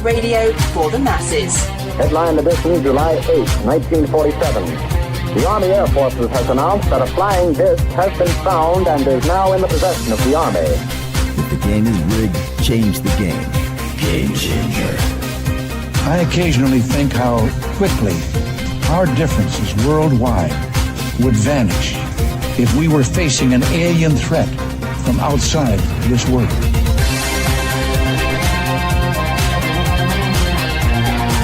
radio for the masses. Headline edition, July 8, 1947. The Army Air Forces has announced that a flying disc has been found and is now in the possession of the Army. If the game is rigged, change the game. Game changer. I occasionally think how quickly our differences worldwide would vanish if we were facing an alien threat from outside this world.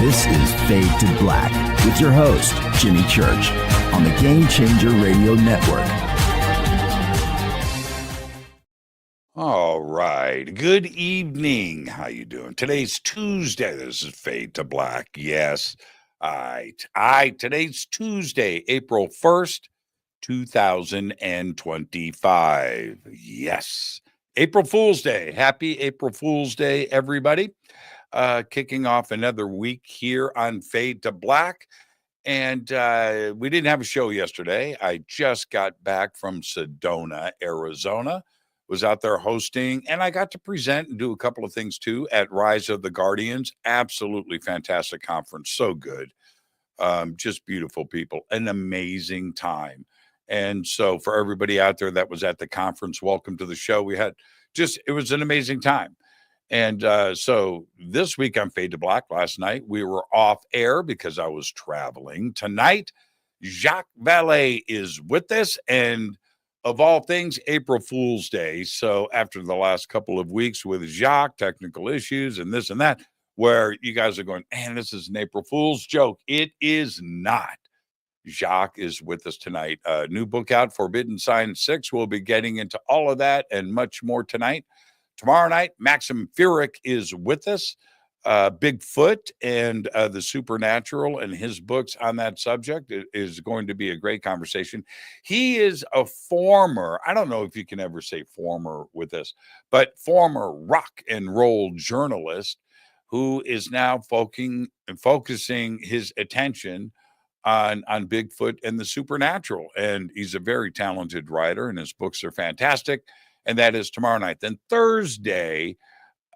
This is Fade to Black with your host, Jimmy Church, on the Game Changer Radio Network. All right. Good evening. How you doing? Today's Tuesday. This is Fade to Black. Yes. All right. Today's Tuesday, April 1st, 2025. Yes. April Fool's Day. Happy April Fool's Day, everybody. Kicking off another week here on Fade to Black. And we didn't have a show yesterday. I just got back from Sedona, Arizona. Was out there hosting, and I got to present and do a couple of things too at Rise of the Guardians. Absolutely fantastic conference. So good. Just beautiful people. An amazing time. And so for everybody out there that was at the conference, welcome to the show. It was an amazing time. And so this week on Fade to Black, last night we were off air because I was traveling. Tonight, Jacques Vallée is with us, and of all things, April Fool's Day. So after the last couple of weeks with Jacques, technical issues and this and that, where you guys are going, man, this is an April Fool's joke. It is not. Jacques is with us tonight. New book out, Forbidden Science 6. We'll be getting into all of that and much more tonight. Tomorrow night, Maxim Furyk is with us. Bigfoot and the supernatural and his books on that subject is going to be a great conversation. He is a former, I don't know if you can ever say former with this, but former rock and roll journalist who is now focusing his attention on Bigfoot and the supernatural. And he's a very talented writer, and his books are fantastic. And that is tomorrow night. Then Thursday,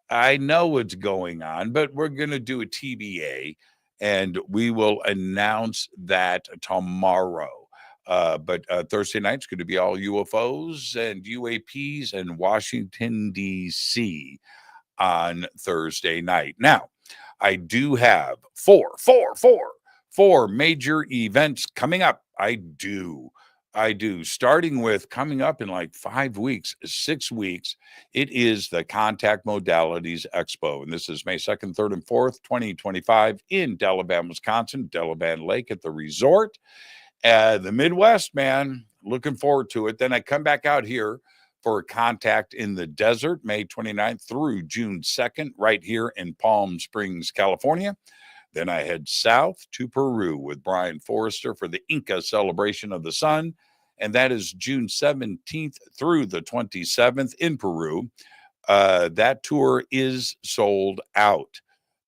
I know what's going on, but we're going to do a TBA, and we will announce that tomorrow. But Thursday night's going to be all UFOs and UAPs and Washington, D.C. on Thursday night. Now, I do have four major events coming up. I do. Starting with coming up in like 6 weeks, it is the Contact Modalities Expo. And this is May 2nd, 3rd, and 4th, 2025 in Delavan, Wisconsin, Delavan Lake at the resort. The Midwest, man, looking forward to it. Then I come back out here for Contact in the Desert, May 29th through June 2nd, right here in Palm Springs, California. Then I head south to Peru with Brian Forrester for the Inca Celebration of the Sun. And that is June 17th through the 27th in Peru. That tour is sold out.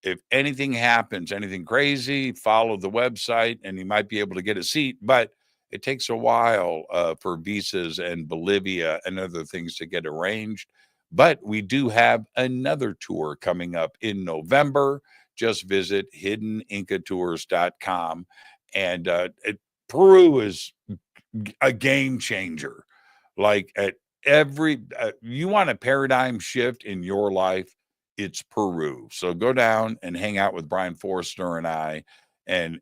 If anything happens, anything crazy, follow the website and you might be able to get a seat. But it takes a while for visas and Bolivia and other things to get arranged. But we do have another tour coming up in November. Just visit hiddenincatours.com. And Peru is a game changer. Like at you want a paradigm shift in your life, it's Peru. So go down and hang out with Brian Forrester and I and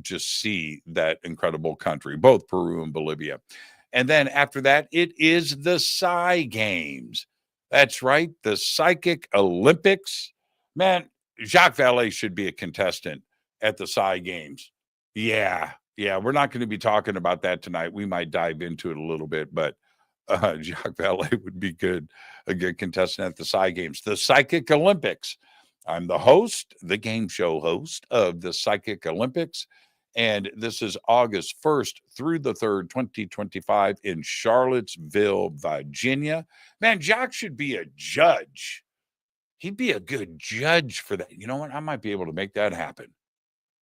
just see that incredible country, both Peru and Bolivia. And then after that, it is the PSI Games. That's right, the Psychic Olympics. Man, Jacques Vallée should be a contestant at the PSI Games. Yeah, we're not going to be talking about that tonight. We might dive into it a little bit, but Jacques Vallée would be a good contestant at the PSI Games. The Psychic Olympics. I'm the host, the game show host of the Psychic Olympics, and this is August 1st through the 3rd, 2025 in Charlottesville, Virginia. Man, Jacques should be a judge. He'd be a good judge for that. You know what? I might be able to make that happen.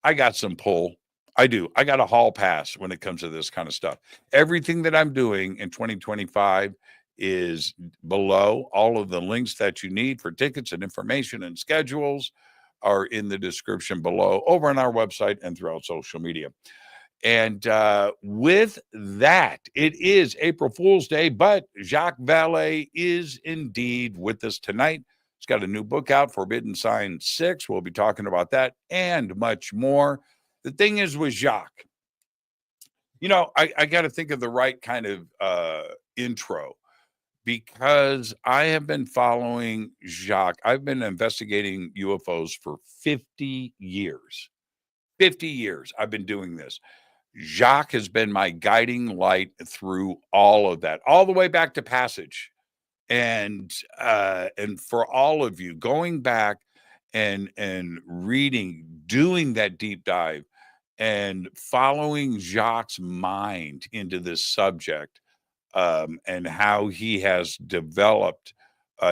I got some pull. I do. I got a hall pass when it comes to this kind of stuff. Everything that I'm doing in 2025 is below. All of the links that you need for tickets and information and schedules are in the description below, over on our website and throughout social media. And with that, it is April Fool's Day, but Jacques Vallée is indeed with us tonight. He's got a new book out, Forbidden Sign 6. We'll be talking about that and much more. The thing is with Jacques, you know, I got to think of the right kind of intro, because I have been following Jacques. I've been investigating UFOs for 50 years. 50 years I've been doing this. Jacques has been my guiding light through all of that, all the way back to Passage. And for all of you going back and reading, doing that deep dive and following Jacques' mind into this subject, and how he has developed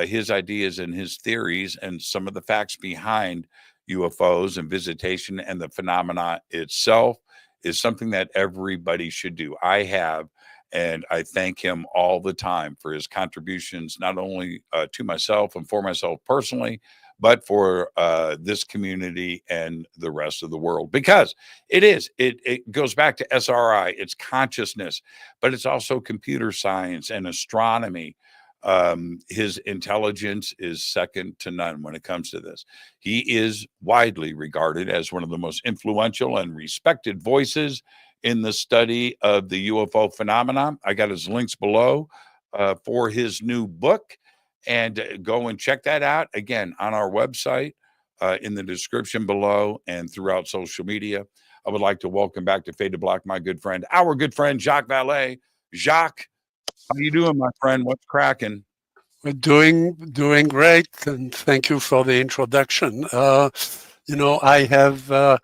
his ideas and his theories and some of the facts behind UFOs and visitation and the phenomena itself, is something that everybody should do. I have, and I thank him all the time for his contributions, not only to myself and for myself personally, but for this community and the rest of the world, because it goes back to SRI, it's consciousness, but it's also computer science and astronomy. His intelligence is second to none when it comes to this. He is widely regarded as one of the most influential and respected voices in the study of the UFO phenomenon. I got his links below for his new book, and go and check that out again on our website, in the description below and throughout social media. I would like to welcome back to Fade to Black my good friend, our good friend Jacques Vallée. Jacques, how you doing, my friend? What's cracking? We're doing great, and thank you for the introduction. You know, I have.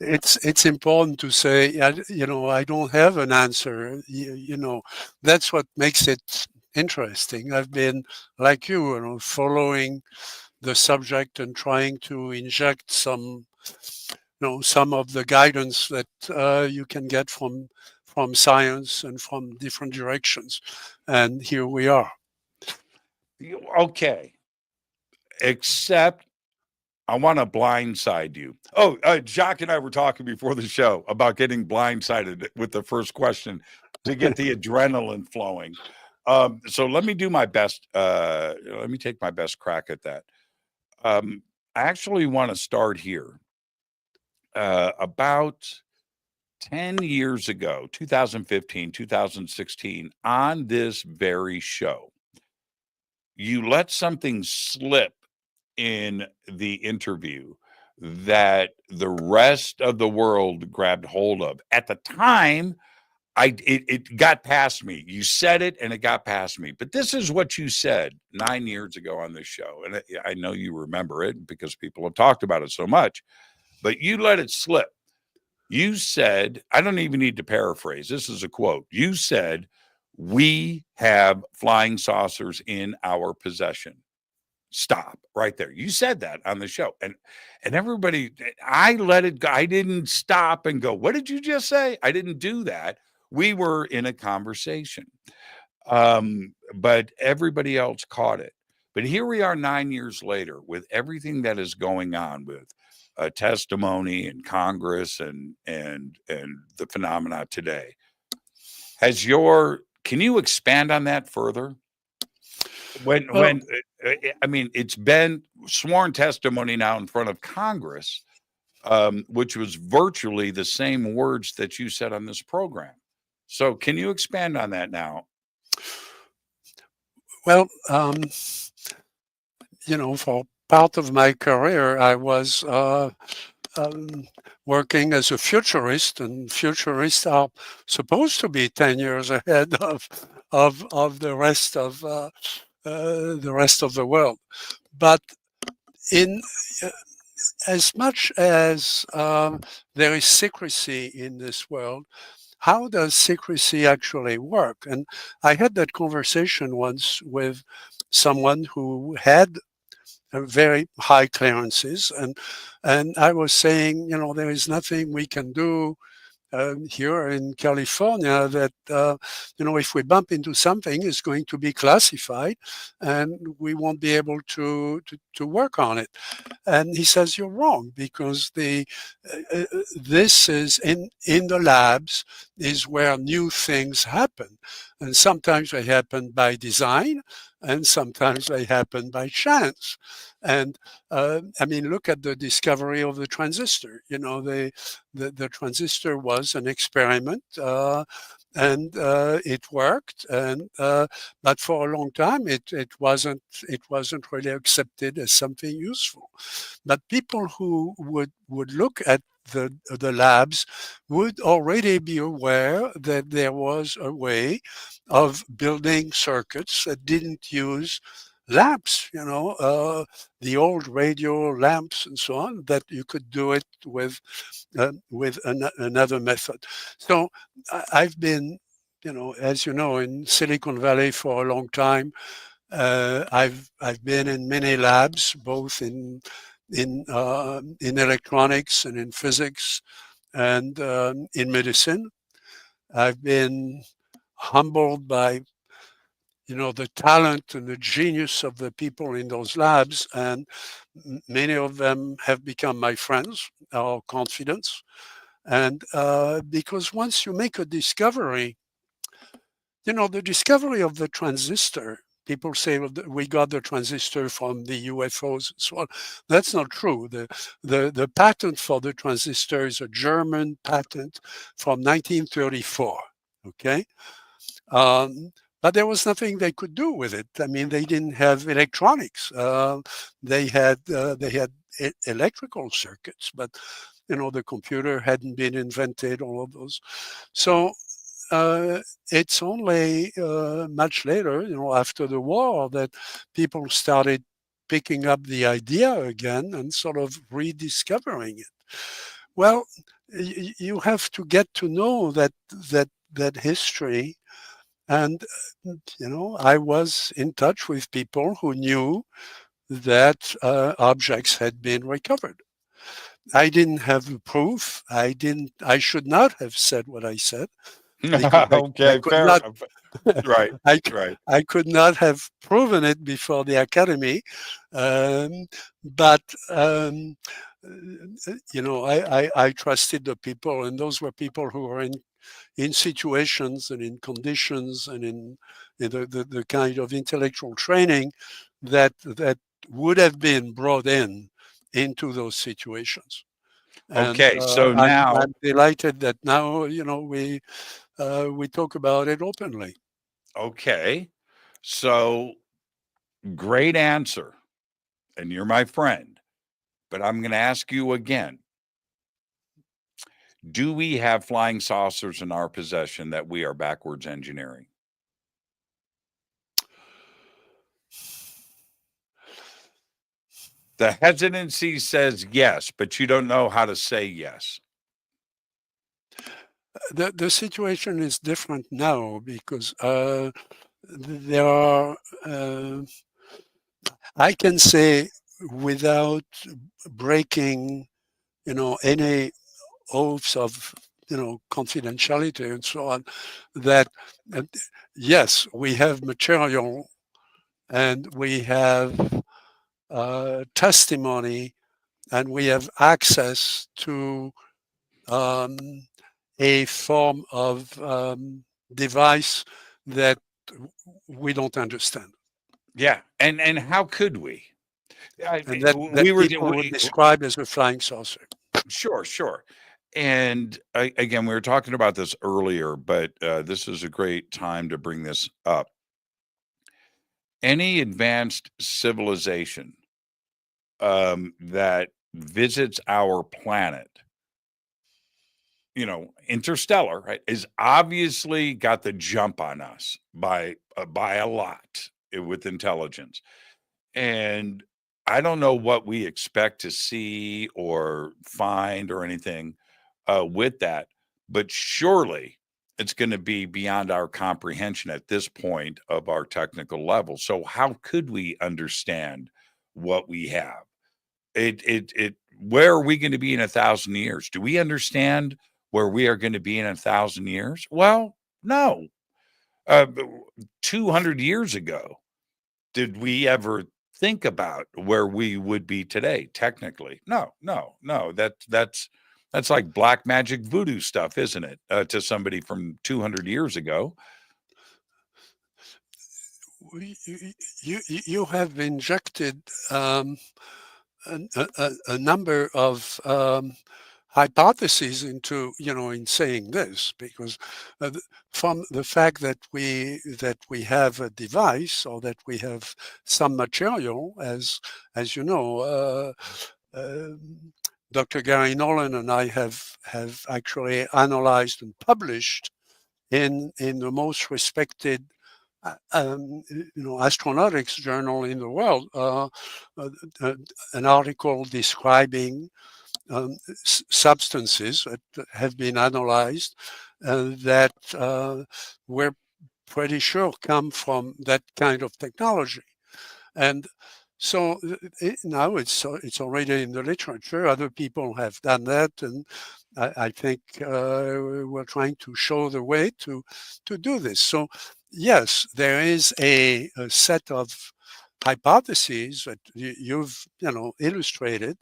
It's important to say, you know, I don't have an answer. You know, that's what makes it interesting. I've been, like you know, following the subject and trying to inject some, you know, some of the guidance that you can get from science and from different directions. And here we are. Okay. Except I want to blindside you. Oh, Jacques and I were talking before the show about getting blindsided with the first question to get the adrenaline flowing. So let me do my best. Let me take my best crack at that. I actually want to start here. About 10 years ago, 2015, 2016, on this very show, you let something slip in the interview that the rest of the world grabbed hold of. At the time, it got past me. You said it and it got past me. But this is what you said 9 years ago on this show. And I know you remember it because people have talked about it so much, but you let it slip. You said, I don't even need to paraphrase. This is a quote. You said, "We have flying saucers in our possession." Stop right there. You said that on the show, and everybody, I let it go. I didn't stop and go, "What did you just say?" I didn't do that. We were in a conversation, but everybody else caught it. But here we are 9 years later with everything that is going on with testimony in Congress and the phenomena today. Can you expand on that further? When I mean, it's been sworn testimony now in front of Congress, which was virtually the same words that you said on this program. So can you expand on that now? Well, you know, for part of my career, I was working as a futurist, and futurists are supposed to be 10 years ahead of the rest of the world. But in as much as there is secrecy in this world, how does secrecy actually work? And I had that conversation once with someone who had very high clearances, and I was saying, you know, there is nothing we can do here in California that, if we bump into something, it's going to be classified and we won't be able to work on it. And he says, you're wrong, because this is in the labs is where new things happen. And sometimes they happen by design, and sometimes they happen by chance. And look at the discovery of the transistor. The transistor was an experiment, and it worked. And but for a long time, it wasn't really accepted as something useful. But people who would look at the labs would already be aware that there was a way of building circuits that didn't use lamps, the old radio lamps and so on, that you could do it with another method. So I've been, as you know, in Silicon Valley for a long time. I've been in many labs, both in electronics and in physics and in medicine. I've been humbled by the talent and the genius of the people in those labs, and many of them have become my friends or confidants. And because once you make a discovery, the discovery of the transistor, people say, well, we got the transistor from the UFOs and so on. That's not true. The patent for the transistor is a German patent from 1934. Okay. But there was nothing they could do with it. I mean, they didn't have electronics. They had electrical circuits, but the computer hadn't been invented. All of those. So it's only much later, after the war, that people started picking up the idea again and sort of rediscovering it. Well, you have to get to know that history. And, I was in touch with people who knew that objects had been recovered. I didn't have proof. I should not have said what I said. Okay, fair. Right. I could not have proven it before the academy. But I trusted the people, and those were people who were in situations and in conditions and in the kind of intellectual training that would have been brought into those situations. Okay, so now I'm delighted that now we talk about it openly. Okay, so great answer, and you're my friend, but I'm going to ask you again. Do we have flying saucers in our possession that we are backwards engineering? The hesitancy says yes, but you don't know how to say yes. The situation is different now because there are, I can say without breaking, any oaths of, confidentiality and so on, that yes, we have material and we have testimony and we have access to a form of device that we don't understand. Yeah, and how could we? And that people would describe as a flying saucer. Sure. And again, we were talking about this earlier, but this is a great time to bring this up. Any advanced civilization that visits our planet, interstellar, right, is obviously got the jump on us by a lot with intelligence. And I don't know what we expect to see or find or anything with that, but surely it's going to be beyond our comprehension at this point of our technical level. So how could we understand what we have? Where are we going to be in 1,000 years? Do we understand where we are going to be in 1,000 years? Well, no. 200 years ago, did we ever think about where we would be today? Technically, no. That's like black magic voodoo stuff, isn't it? To somebody from 200 years ago. You have injected a number of hypotheses into, in saying this, because from the fact that we have a device, or that we have some material, as you know, Dr. Gary Nolan and I have actually analyzed and published in the most respected astronautics journal in the world, an article describing substances that have been analyzed that we're pretty sure come from that kind of technology. And so now it's already in the literature. Other people have done that, and I think we're trying to show the way to do this. So yes, there is a set of hypotheses that you've illustrated,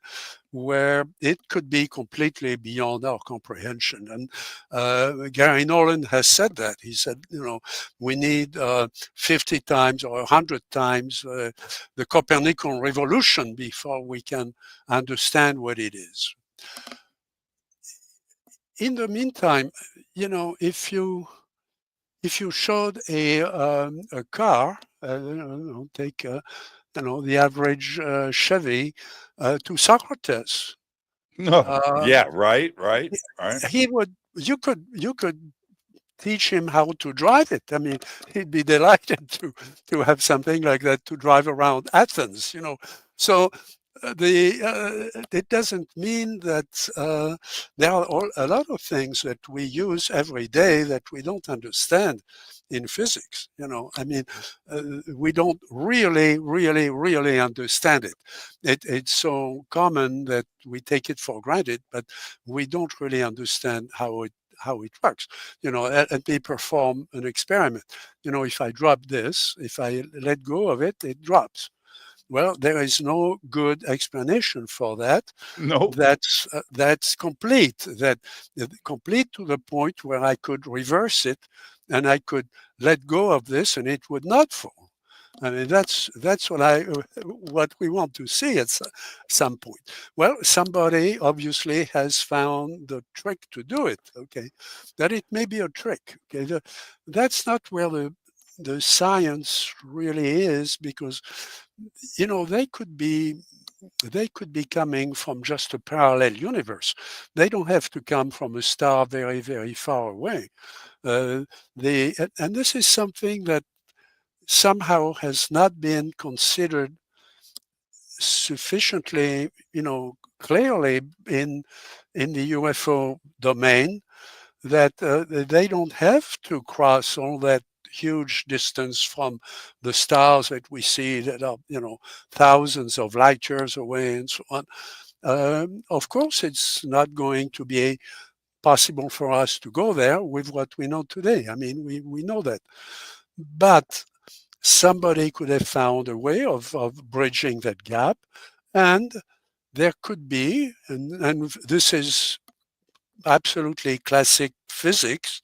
where it could be completely beyond our comprehension. And Gary Nolan has said that. He said, we need 50 times or 100 times the Copernican revolution before we can understand what it is. In the meantime, if you showed a car, take the average Chevy to Socrates. Yeah, right. You could teach him how to drive it. I mean, he'd be delighted to have something like that to drive around Athens. So it doesn't mean that there are a lot of things that we use every day that we don't understand in physics. I mean, we don't really understand it. It's so common that we take it for granted, but we don't really understand how it works. Let me perform an experiment. If I drop this, if I let go of it, it drops. Well, there is no good explanation for that. No, that's complete. Complete to the point where I could reverse it, and I could let go of this, and it would not fall. I mean, that's what we want to see at some point. Well, somebody obviously has found the trick to do it. Okay, that it may be a trick. Okay, that's not where the science really is, because they could be coming from just a parallel universe. They don't have to come from a star very, very far away. And this is something that somehow has not been considered sufficiently, clearly in the UFO domain, that they don't have to cross all that huge distance from the stars that we see that are, thousands of light years away and so on. Of course, it's not going to be possible for us to go there with what we know today. I mean, we know that. But somebody could have found a way of bridging that gap. And there could be, and this is absolutely classic physics,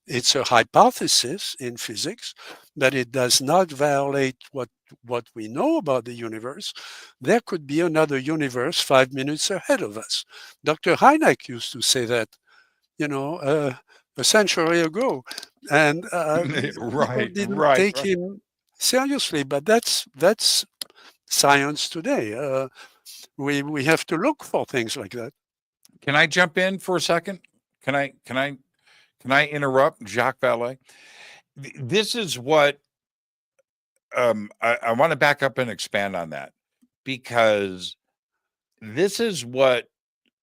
it's a hypothesis in physics, but it does not violate what we know about the universe. There could be another universe 5 minutes ahead of us. Dr. Hynek used to say that, a century ago, and people didn't take him seriously. But that's science today. We have to look for things like that. Can I jump in for a second? Can I interrupt, Jacques Vallée? This is what I want to back up and expand on that, because this is what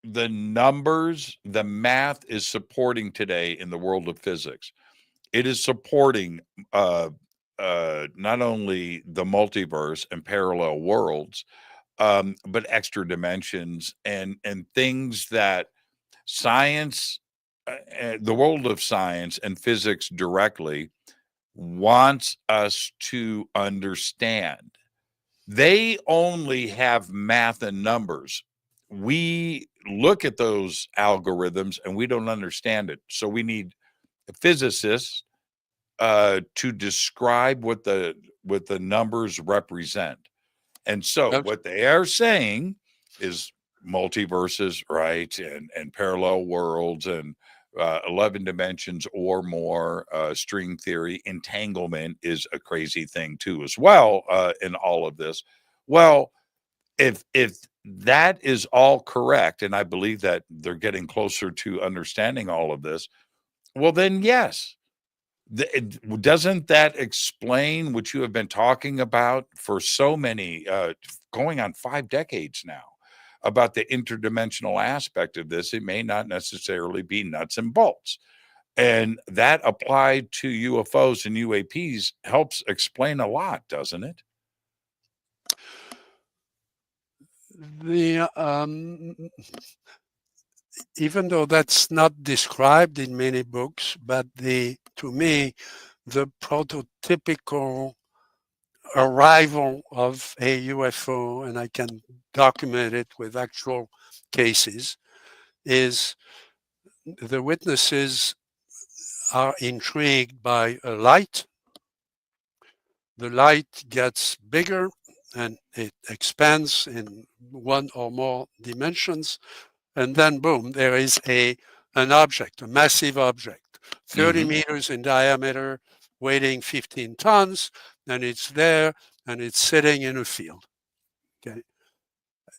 the numbers, the math is supporting today in the world of physics. It is supporting not only the multiverse and parallel worlds, but extra dimensions and things that science the world of science and physics directly wants us to understand. They only have math and numbers. We look at those algorithms and we don't understand it. So we need physicists to describe what the numbers represent. And so what they are saying is multiverses, right? And parallel worlds and 11 dimensions or more, string theory. Entanglement is a crazy thing too, as well, in all of this. Well, if that is all correct, and I believe that they're getting closer to understanding all of this, well, then yes. Doesn't that explain what you have been talking about for so many, going on 5 decades now, about the interdimensional aspect of this? It may not necessarily be nuts and bolts. And that applied to UFOs and UAPs helps explain a lot, doesn't it? Even though that's not described in many books, but to me, the prototypical arrival of a UFO, and I can document it with actual cases, is the witnesses are intrigued by a light. The light gets bigger and it expands in one or more dimensions. And then, boom, there is an object, a massive object, 30 meters in diameter, weighing 15 tons, and it's there, and it's sitting in a field. Okay,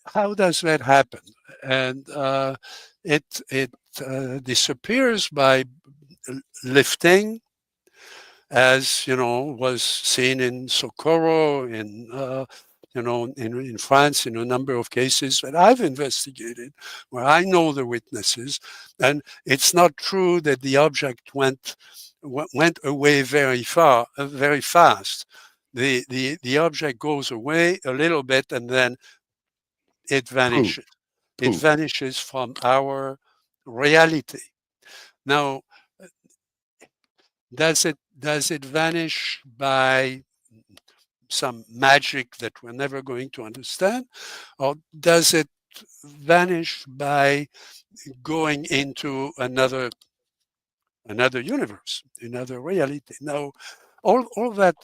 how does that happen? And it disappears by lifting, as you know, was seen in Socorro, in France, in a number of cases that I've investigated, where I know the witnesses, and it's not true that the object went away very fast. The object goes away a little bit, and then it vanishes. It vanishes from our reality. Now, does it vanish by some magic that we're never going to understand, or does it vanish by going into another universe, another reality? Now, all that,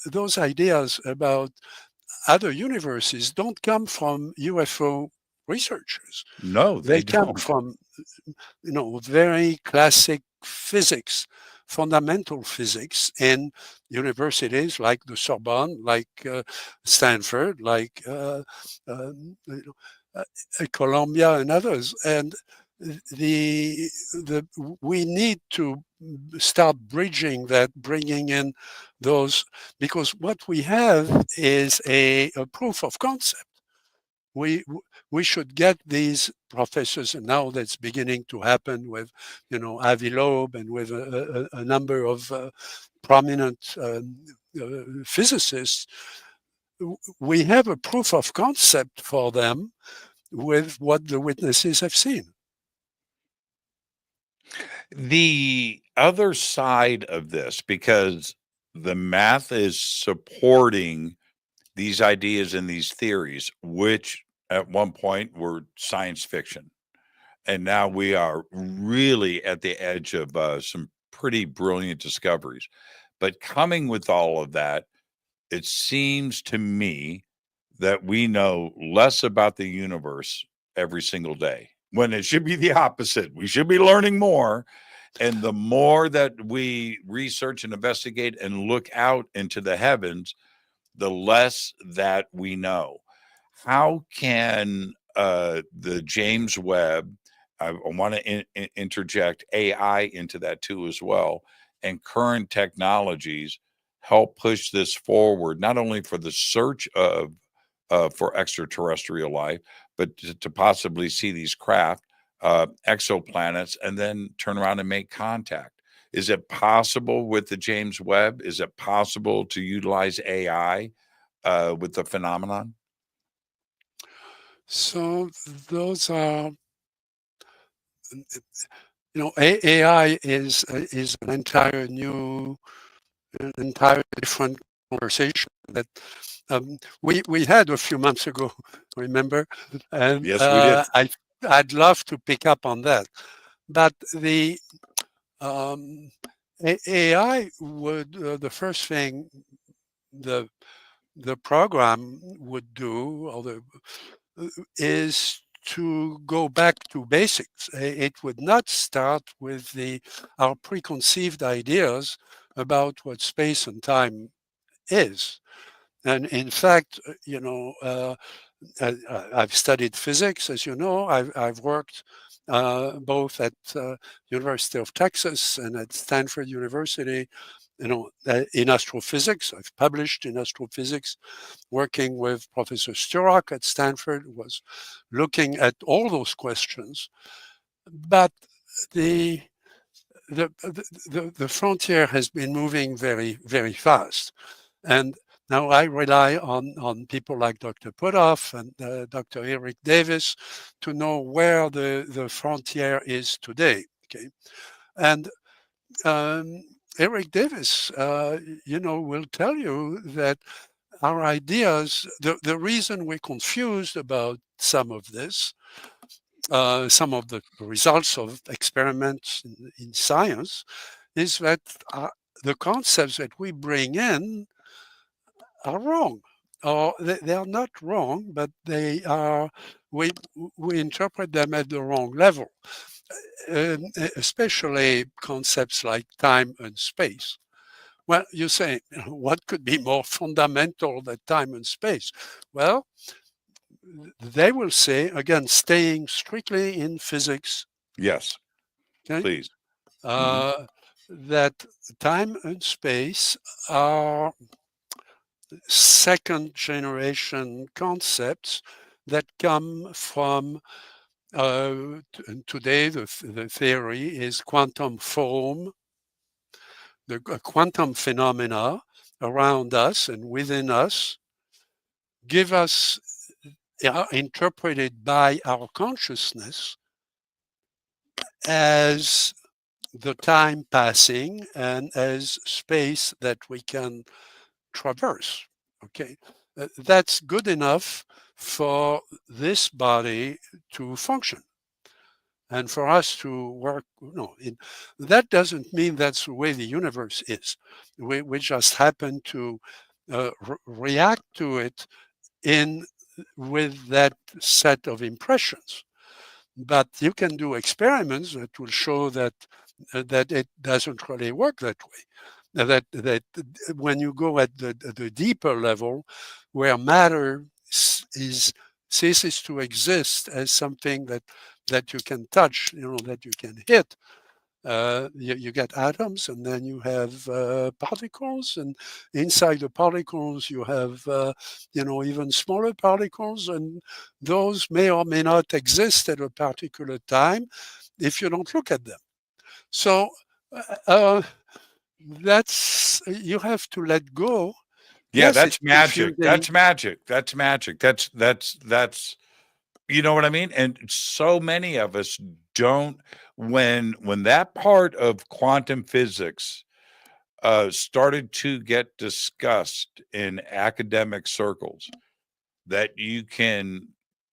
those ideas about other universes don't come from UFO researchers. No, they come don't. from very classic physics, fundamental physics in universities like the Sorbonne, like Stanford, like Columbia and others. And we need to start bridging that, bringing in those, because what we have is a proof of concept. We should get these professors, and now that's beginning to happen with, Avi Loeb and with a number of prominent physicists. We have a proof of concept for them with what the witnesses have seen. The other side of this, because the math is supporting these ideas and these theories, which at one point were science fiction. And now we are really at the edge of some pretty brilliant discoveries. But coming with all of that, it seems to me that we know less about the universe every single day, when it should be the opposite. We should be learning more. And the more that we research and investigate and look out into the heavens, the less that we know. How can the James Webb, I want to interject AI into that too as well, and current technologies help push this forward, not only for the search of for extraterrestrial life, but to possibly see these craft, exoplanets, and then turn around and make contact? Is it possible with the James Webb? Is it possible to utilize AI with the phenomenon? So those are, AI is an entire different conversation that we had a few months ago, remember? And Yes, we did. I'd love to pick up on that. But the AI would, the first thing the program would do, is to go back to basics. It would not start with our preconceived ideas about what space and time is. And in fact, I've studied physics, as you know. I've worked both at University of Texas and at Stanford University, in astrophysics. I've published in astrophysics, working with Professor Sturrock at Stanford, who was looking at all those questions. But the frontier has been moving very, very fast. And now I rely on people like Dr. Putoff and Dr. Eric Davis to know where the frontier is today. Okay, and Eric Davis, will tell you that our ideas, the reason we're confused about some of this, some of the results of experiments in science, is that the concepts that we bring in are wrong. Or they are not wrong, but we interpret them at the wrong level. Especially concepts like time and space. Well, you say, what could be more fundamental than time and space? Well, they will say, again, staying strictly in physics. Yes, Okay, please. that time and space are second generation concepts that come from today the theory is quantum foam, the quantum phenomena around us and within us give us, interpreted by our consciousness as the time passing and as space that we can traverse. Okay, that's good enough for this body to function and for us to work. That doesn't mean that's the way the universe is. We just happen to react to it with that set of impressions. But you can do experiments that will show that it doesn't really work that way. That when you go at the deeper level, where matter ceases to exist as something that you can touch, that you can hit, you get atoms, and then you have particles, and inside the particles you have even smaller particles, and those may or may not exist at a particular time if you don't look at them. So you have to let go. Yeah, that's magic. That's magic. That's magic. That's you know what I mean? And so many of us don't, when that part of quantum physics started to get discussed in academic circles, that you can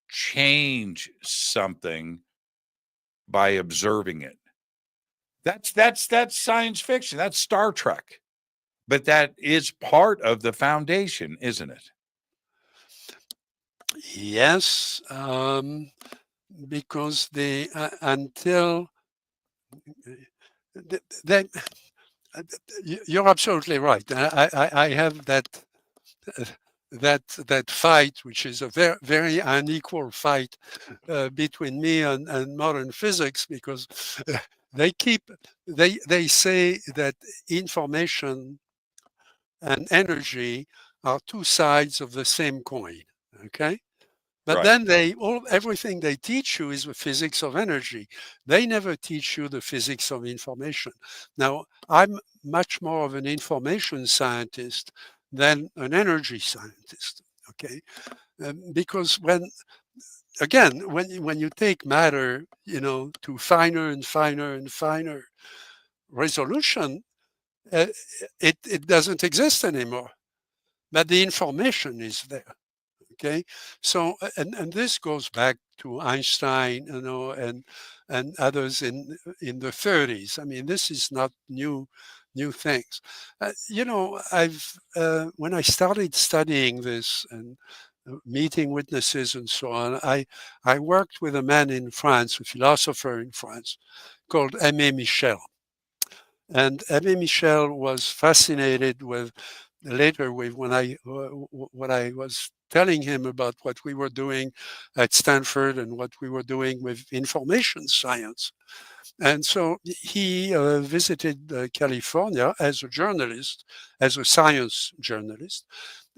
change something by observing it. That's science fiction. That's Star Trek. But that is part of the foundation, isn't it? Yes, because until you're absolutely right. I have that fight, which is a very, very unequal fight between me and modern physics, because they say that information and energy are two sides of the same coin. Okay, but right. Then everything they teach you is the physics of energy. They never teach you the physics of information. Now, I'm much more of an information scientist than an energy scientist. Okay, because when again, when you take matter, to finer and finer and finer resolution, it doesn't exist anymore. But the information is there. Okay, so and this goes back to Einstein, and others in the 30s. I mean, this is not new things. I've when I started studying this and meeting witnesses and so on, I worked with a man in France, a philosopher in France, called Aimé Michel. And Aimé Michel was fascinated with later with when what I was telling him about what we were doing at Stanford and what we were doing with information science. And so he visited California as a journalist, as a science journalist.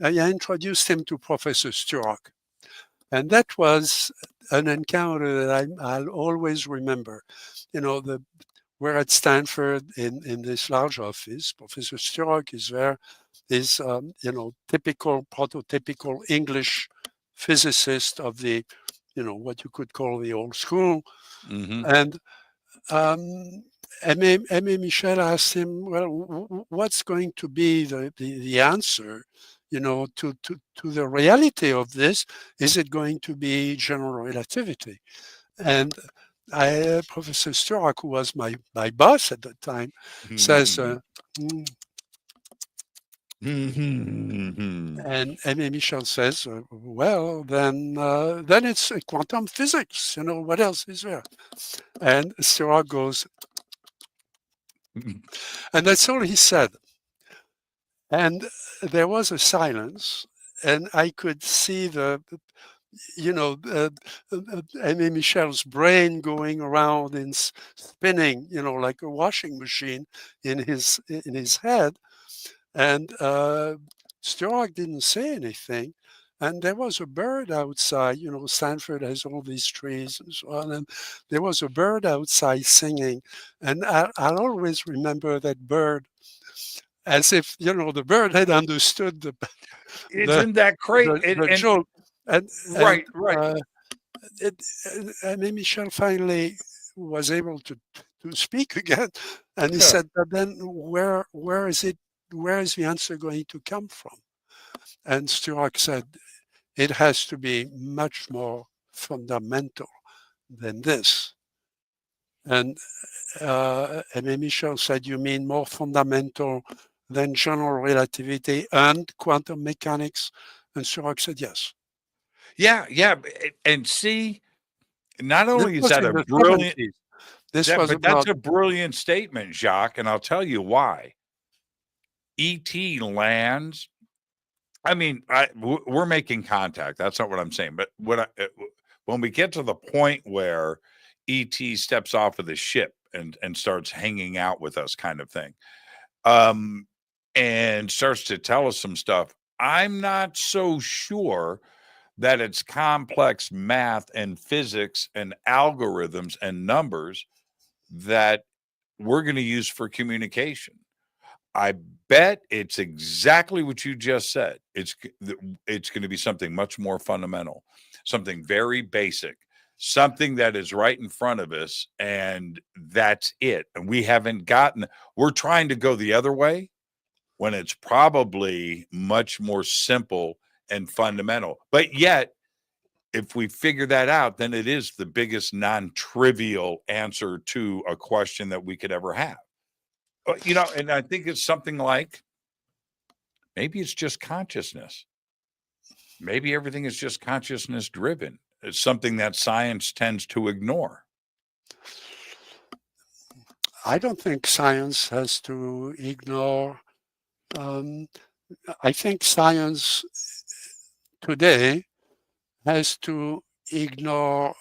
I introduced him to Professor Sturrock. And that was an encounter that I'll always remember. We're at Stanford in this large office. Professor Sturrock is there. Is typical, prototypical English physicist of the, what you could call the old school. Mm-hmm. And Aimé Michel asked him, well, what's going to be the answer, to the reality of this? Is it going to be general relativity? And Professor Sturrock, who was my boss at the time, says, and Aimé Michel says, well, then it's quantum physics. What else is there? And Sturrock goes, and that's all he said. And there was a silence, and I could see Aimé Michel's brain going around and spinning, like a washing machine in his head. And Sturrock didn't say anything. And there was a bird outside. Stanford has all these trees and so on. And there was a bird outside singing. And I'll always remember that bird as if, the bird had understood Isn't that great? the joke. Right. And Michel finally was able to speak again. And he said, but then where is it? Where is the answer going to come from? And Sturrock said, it has to be much more fundamental than this. And Aimé Michel said, you mean more fundamental than general relativity and quantum mechanics? And Sturrock said, yes. Yeah. And see, not only is that a brilliant, that's a brilliant statement, Jacques, and I'll tell you why. ET lands. I mean, we're making contact. That's not what I'm saying. But when we get to the point where ET steps off of the ship and starts hanging out with us, kind of thing, and starts to tell us some stuff, I'm not so sure that it's complex math and physics and algorithms and numbers that we're going to use for communication. I bet it's exactly what you just said. It's going to be something much more fundamental, something very basic, something that is right in front of us, and that's it. And we're trying to go the other way when it's probably much more simple and fundamental. But yet, if we figure that out, then it is the biggest non-trivial answer to a question that we could ever have. And I think it's something like, maybe it's just consciousness. Maybe everything is just consciousness driven. It's something that science tends to ignore. I don't think science has to ignore. I think science today has to ignore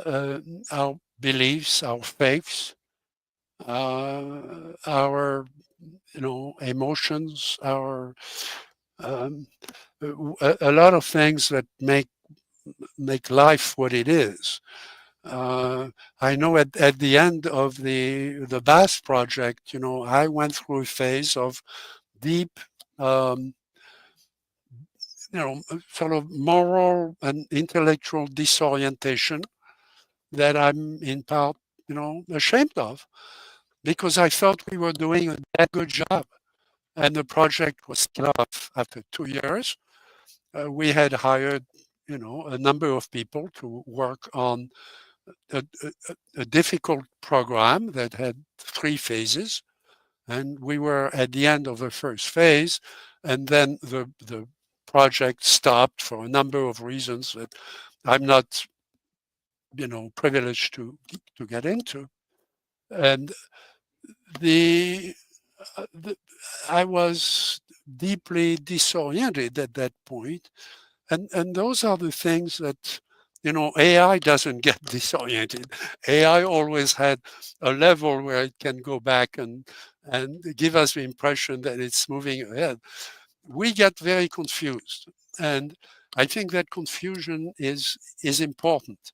our beliefs, our faiths, our emotions, our a lot of things that make life what it is. I know at the end of the BAS project, I went through a phase of deep sort of moral and intellectual disorientation that I'm in part, ashamed of, because I thought we were doing a good job. And the project was killed off after 2 years. We had hired, a number of people to work on a difficult program that had 3 phases. And we were at the end of the first phase, and then the project stopped for a number of reasons that I'm not, privileged to get into. And the I was deeply disoriented at that point, and those are the things that AI doesn't get disoriented. AI always had a level where it can go back and give us the impression that it's moving ahead. We get very confused, and I think that confusion is important.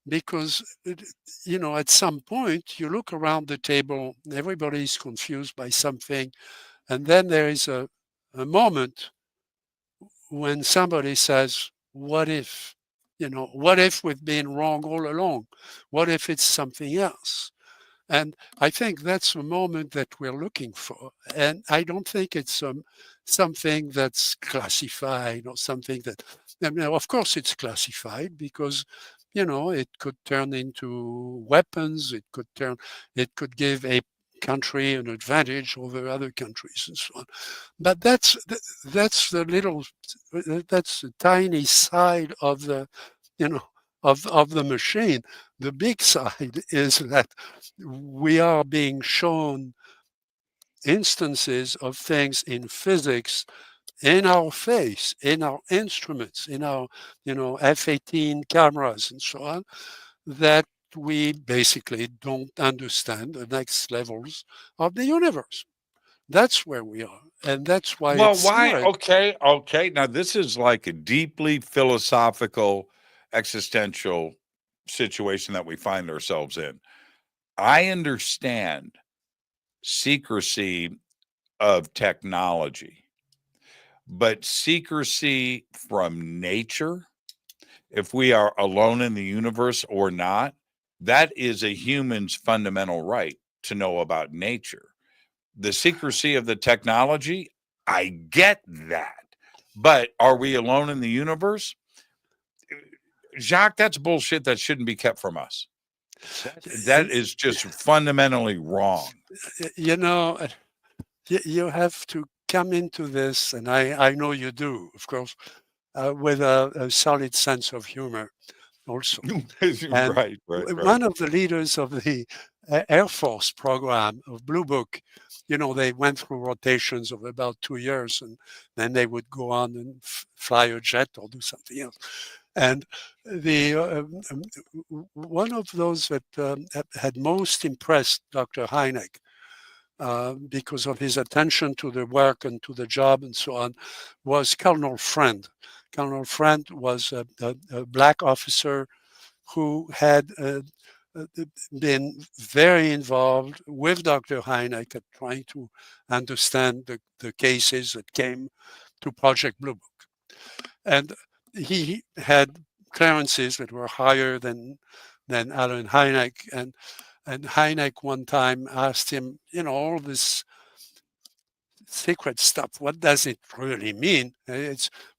Because at some point you look around the table, everybody is confused by something, and then there is a moment when somebody says, what if? What if we've been wrong all along? What if it's something else? And I think that's a moment that we're looking for. And I don't think it's something that's classified or something that, of course it's classified because, it could turn into weapons. It could give a country an advantage over other countries and so on. But that's the tiny side of the, of the machine. The big side is that we are being shown instances of things in physics in our face, in our instruments, in our, F-18 cameras and so on, that we basically don't understand the next levels of the universe. That's where we are. And that's why Well, it's why? hard. Okay. Now, this is like a deeply philosophical, existential situation that we find ourselves in. I understand secrecy of technology, but secrecy from nature, if we are alone in the universe or not, that is a human's fundamental right to know about nature. The secrecy of the technology, I get that. But are we alone in the universe? Jacques, that's bullshit that shouldn't be kept from us. That is just fundamentally wrong. You have to come into this, and I know you do, of course, with a solid sense of humor also. And Right. one of the leaders of the Air Force program of Blue Book, they went through rotations of about 2 years, and then they would go on and fly a jet or do something else. And the one of those that had most impressed Dr. Hynek, because of his attention to the work and to the job and so on, was Colonel Friend. Colonel Friend was a black officer who had been very involved with Dr. Hynek at trying to understand the cases that came to Project Blue Book. And he had clearances that were higher than Alan Hynek. And Hynek one time asked him, all this secret stuff, what does it really mean?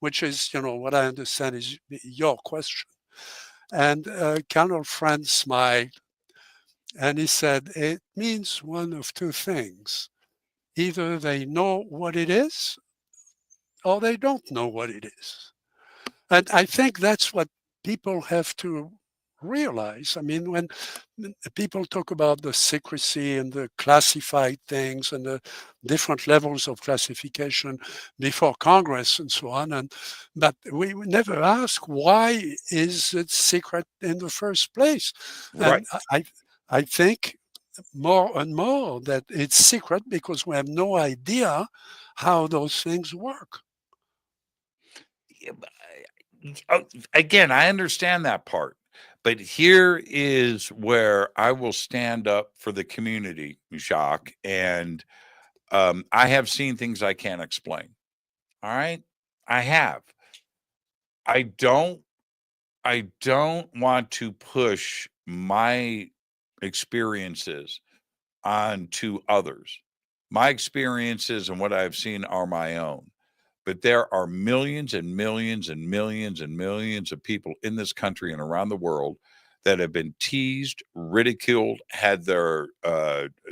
Which is, what I understand is your question. And Colonel Friend smiled, and he said, it means one of two things. Either they know what it is, or they don't know what it is. And I think that's what people have to realize. I mean, when people talk about the secrecy and the classified things and the different levels of classification before Congress and so on, but we never ask, why is it secret in the first place? Right. And I think more and more that it's secret because we have no idea how those things work. Again, I understand that part, but here is where I will stand up for the community, Jacques, and I have seen things I can't explain. All right. I have. I don't want to push my experiences onto others. My experiences and what I've seen are my own. But there are millions and millions and millions and millions of people in this country and around the world that have been teased, ridiculed, had their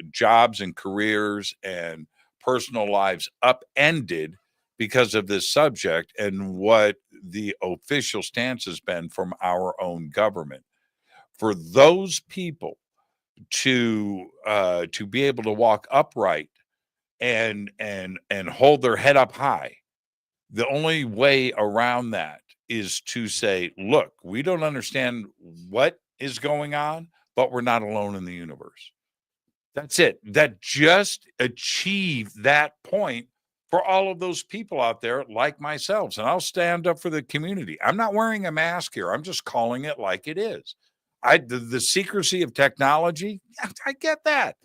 jobs and careers and personal lives upended because of this subject and what the official stance has been from our own government. For those people to be able to walk upright and hold their head up high, the only way around that is to say, look, we don't understand what is going on, but we're not alone in the universe. That's it. That just achieved that point for all of those people out there like myself. And I'll stand up for the community. I'm not wearing a mask here. I'm just calling it like it is. The secrecy of technology, I get that.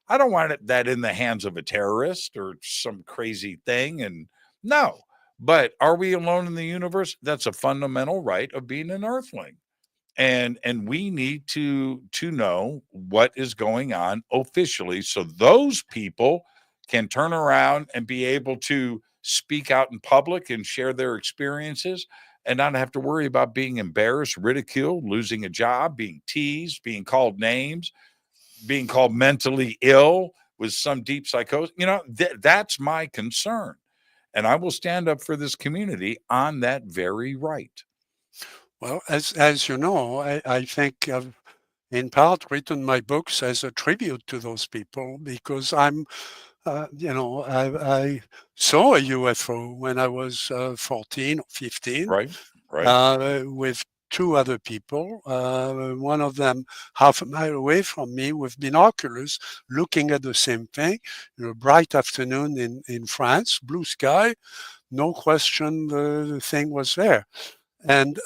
I don't want that in the hands of a terrorist or some crazy thing. And no, but are we alone in the universe? That's a fundamental right of being an earthling. And we need to know what is going on officially so those people can turn around and be able to speak out in public and share their experiences and not have to worry about being embarrassed, ridiculed, losing a job, being teased, being called names, being called mentally ill with some deep psychosis. That's my concern. And I will stand up for this community on that very right. Well, as you know, I think I've in part written my books as a tribute to those people because I saw a UFO when I was 14 or 15 Right. Right. with two other people, one of them half a mile away from me with binoculars looking at the same thing. Bright afternoon in France, blue sky, no question the thing was there. And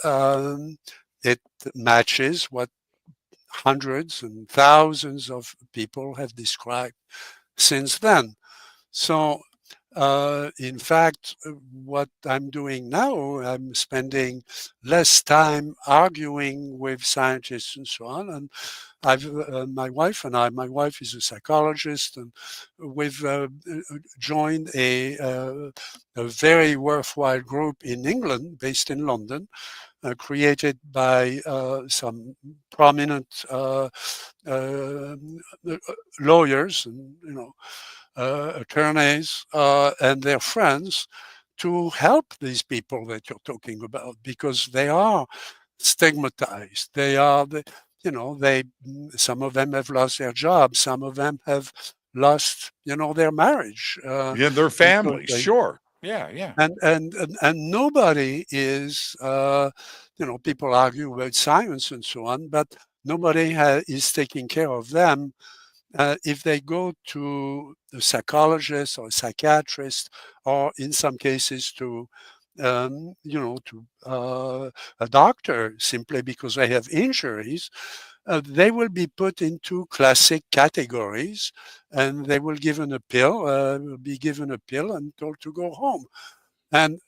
it matches what hundreds and thousands of people have described since then. So, in fact, what I'm doing now, I'm spending less time arguing with scientists and so on. And my wife is a psychologist, and we've joined a very worthwhile group in England, based in London, created by some prominent lawyers and attorneys and their friends to help these people that you're talking about because they are stigmatized. They are some of them have lost their jobs. Some of them have lost their marriage. Their families. Sure. Yeah. And nobody is, people argue about science and so on, but nobody is taking care of them. If they go to a psychologist or a psychiatrist, or in some cases to a doctor simply because they have injuries, they will be put into classic categories, and they will be given a pill and told to go home. And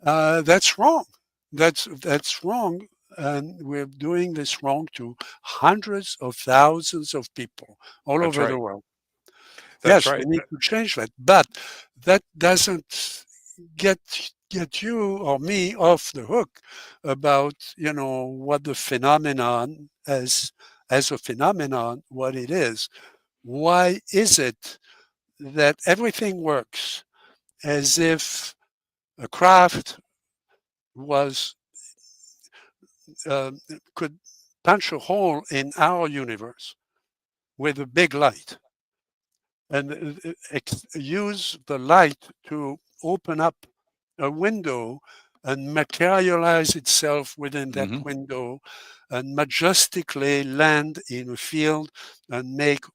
that's wrong. That's wrong. And we're doing this wrong to hundreds of thousands of people all over the world. That's yes, right. We need to change that. But that doesn't get you or me off the hook about, what the phenomenon as a phenomenon, what it is. Why is it that everything works as if a craft could punch a hole in our universe with a big light and use the light to open up a window and materialize itself within that window and majestically land in a field and make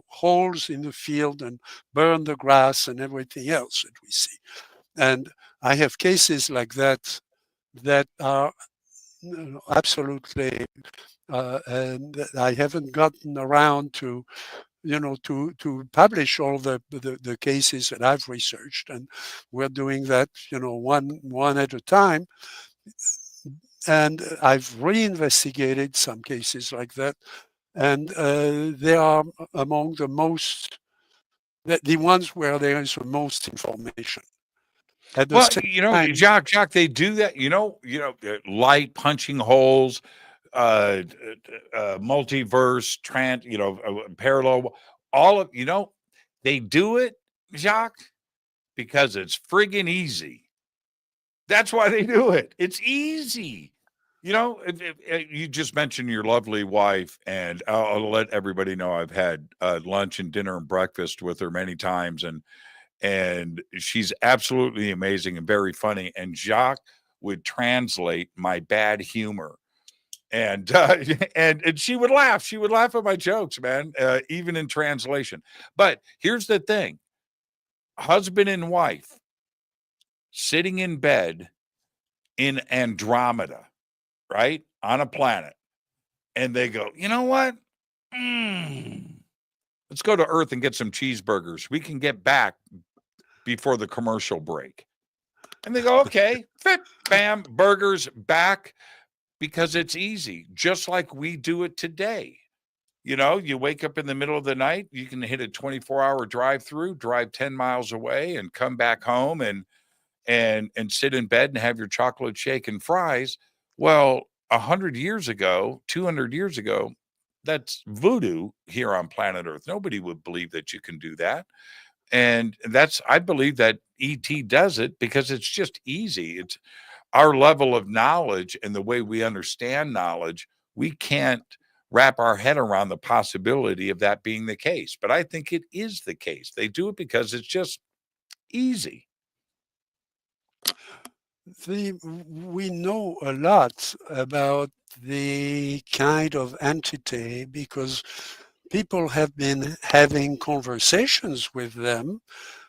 holes in the field and burn the grass and everything else that we see. And I have cases like that are absolutely, and I haven't gotten around to, to publish all the cases that I've researched, and we're doing that, one at a time. And I've reinvestigated some cases like that, and they are among the ones where there is the most information. At the Well, same time, Jacques, they do that. Light punching holes, multiverse, parallel. All of they do it, Jacques, because it's friggin' easy. That's why they do it. It's easy. You just mentioned your lovely wife, and I'll let everybody know I've had lunch and dinner and breakfast with her many times, and she's absolutely amazing and very funny. And Jacques would translate my bad humor, and and she would laugh. She would laugh at my jokes, man, even in translation. But here's the thing: husband and wife sitting in bed in Andromeda, right, on a planet, and they go, you know what? Let's go to Earth and get some cheeseburgers. We can get back before the commercial break. And they go, okay, fit, bam, burgers back, because it's easy, just like we do it today. You wake up in the middle of the night, you can hit a 24-hour drive-through, drive 10 miles away, and come back home and sit in bed and have your chocolate shake and fries. Well, 100 years ago, 200 years ago, that's voodoo here on planet Earth. Nobody would believe that you can do that. And I believe that ET does it because it's just easy. It's our level of knowledge and the way we understand knowledge. We can't wrap our head around the possibility of that being the case. But I think it is the case. They do it because it's just easy. We know a lot about the kind of entity because people have been having conversations with them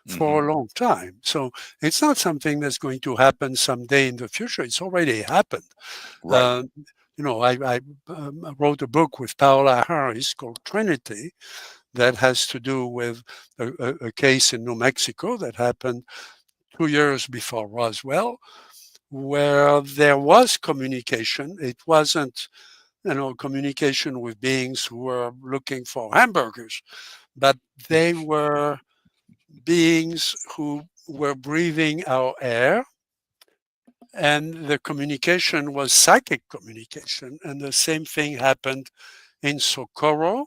for a long time. So it's not something that's going to happen someday in the future. It's already happened. Right. I wrote a book with Paola Harris called Trinity that has to do with a case in New Mexico that happened 2 years before Roswell, where there was communication. It wasn't, communication with beings who were looking for hamburgers, but they were beings who were breathing our air, and the communication was psychic communication. And the same thing happened in Socorro,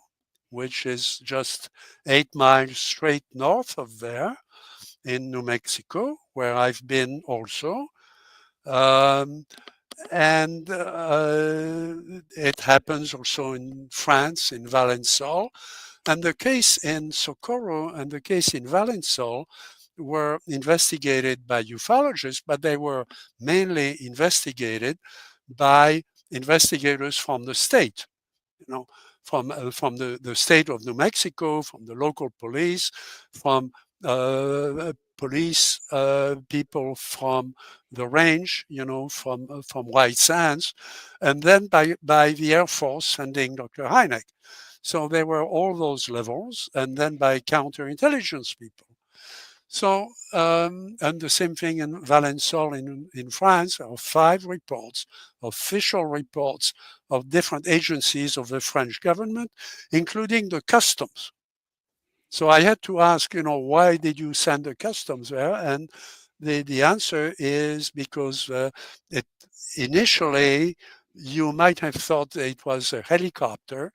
which is just 8 miles straight north of there in New Mexico, where I've been also. And it happens also in France, in Valençol. And the case in Socorro and the case in Valençol were investigated by ufologists, but they were mainly investigated by investigators from the state, from the state of New Mexico, from the local police, from police people from the range, from White Sands, and then by the Air Force sending Dr. Hynek. So there were all those levels, and then by counterintelligence people. So, and the same thing in Valençol in France, there are 5 reports, official reports of different agencies of the French government, including the customs. So I had to ask, why did you send the customs there? And the answer is because initially you might have thought it was a helicopter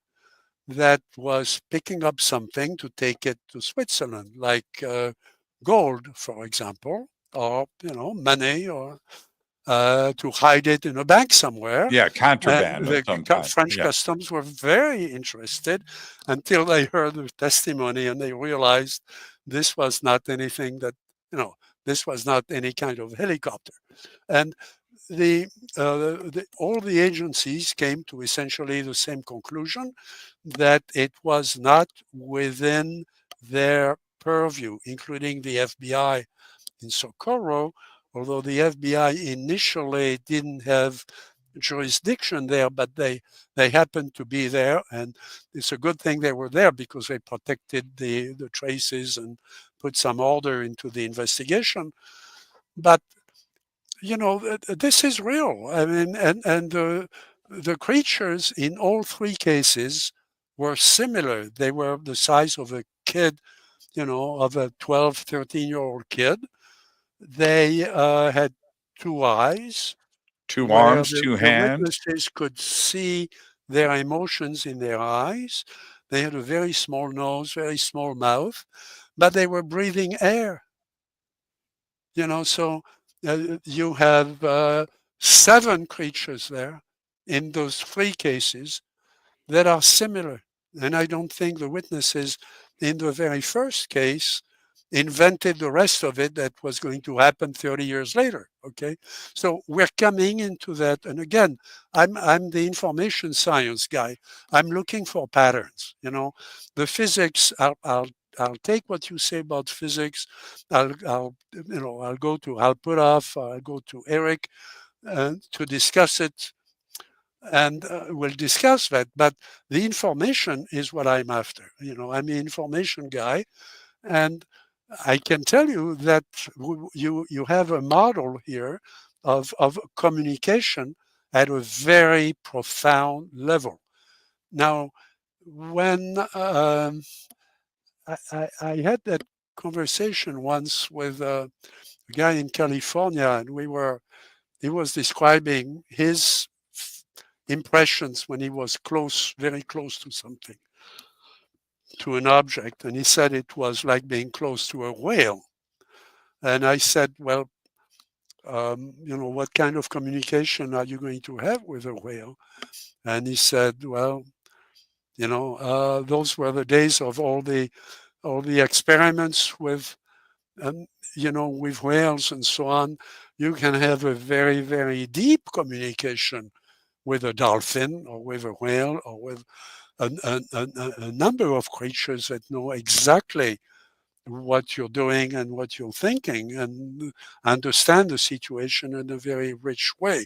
that was picking up something to take it to Switzerland, like gold, for example, or money, or to hide it in a bank somewhere. Yeah, contraband. The French customs were very interested until they heard the testimony and they realized this was not anything that, this was not any kind of helicopter. And all the agencies came to essentially the same conclusion, that it was not within their purview, including the FBI in Socorro, although the FBI initially didn't have jurisdiction there, but they happened to be there, and it's a good thing they were there because they protected the traces and put some order into the investigation. But this is real. I mean, and the creatures in all three cases were similar. They were the size of a kid, of a 12, 13-year-old kid. They had two eyes, Two where arms, two the hands. witnesses could see their emotions in their eyes. They had a very small nose, very small mouth, but they were breathing air. So you have 7 creatures there in those 3 cases that are similar. And I don't think the witnesses in the very first case invented the rest of it that was going to happen 30 years later. Okay, so we're coming into that, and again, I'm the information science guy. I'm looking for patterns. The physics. I'll take what you say about physics. I'll put off. I'll go to Eric to discuss it, and we'll discuss that. But the information is what I'm after. I'm the information guy, and I can tell you that you have a model here of communication at a very profound level. Now, when I had that conversation once with a guy in California, and he was describing his impressions when he was very close to something, to an object, and he said it was like being close to a whale. And I said, well, what kind of communication are you going to have with a whale? And he said, well, those were the days of all the experiments with with whales and so on. You can have a very, very deep communication with a dolphin or with a whale or with a number of creatures that know exactly what you're doing and what you're thinking and understand the situation in a very rich way.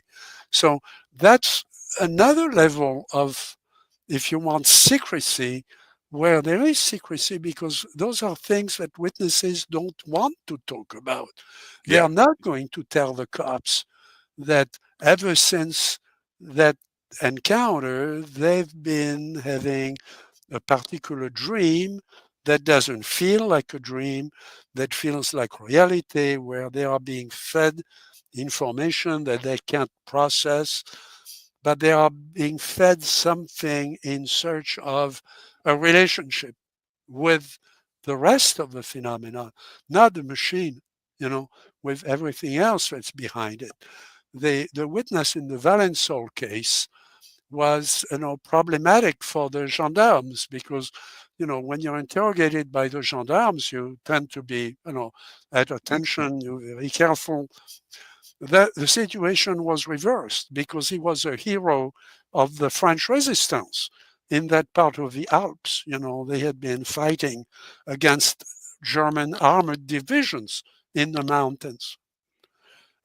So that's another level of, if you want, secrecy, where there is secrecy, because those are things that witnesses don't want to talk about. They are not going to tell the cops that ever since that encounter, they've been having a particular dream that doesn't feel like a dream, that feels like reality, where they are being fed information that they can't process, but they are being fed something in search of a relationship with the rest of the phenomenon, not the machine, with everything else that's behind it. The witness in the Valençol case was, problematic for the gendarmes, because, when you're interrogated by the gendarmes, you tend to be, at attention, you're very careful. The situation was reversed because he was a hero of the French resistance in that part of the Alps. They had been fighting against German armored divisions in the mountains.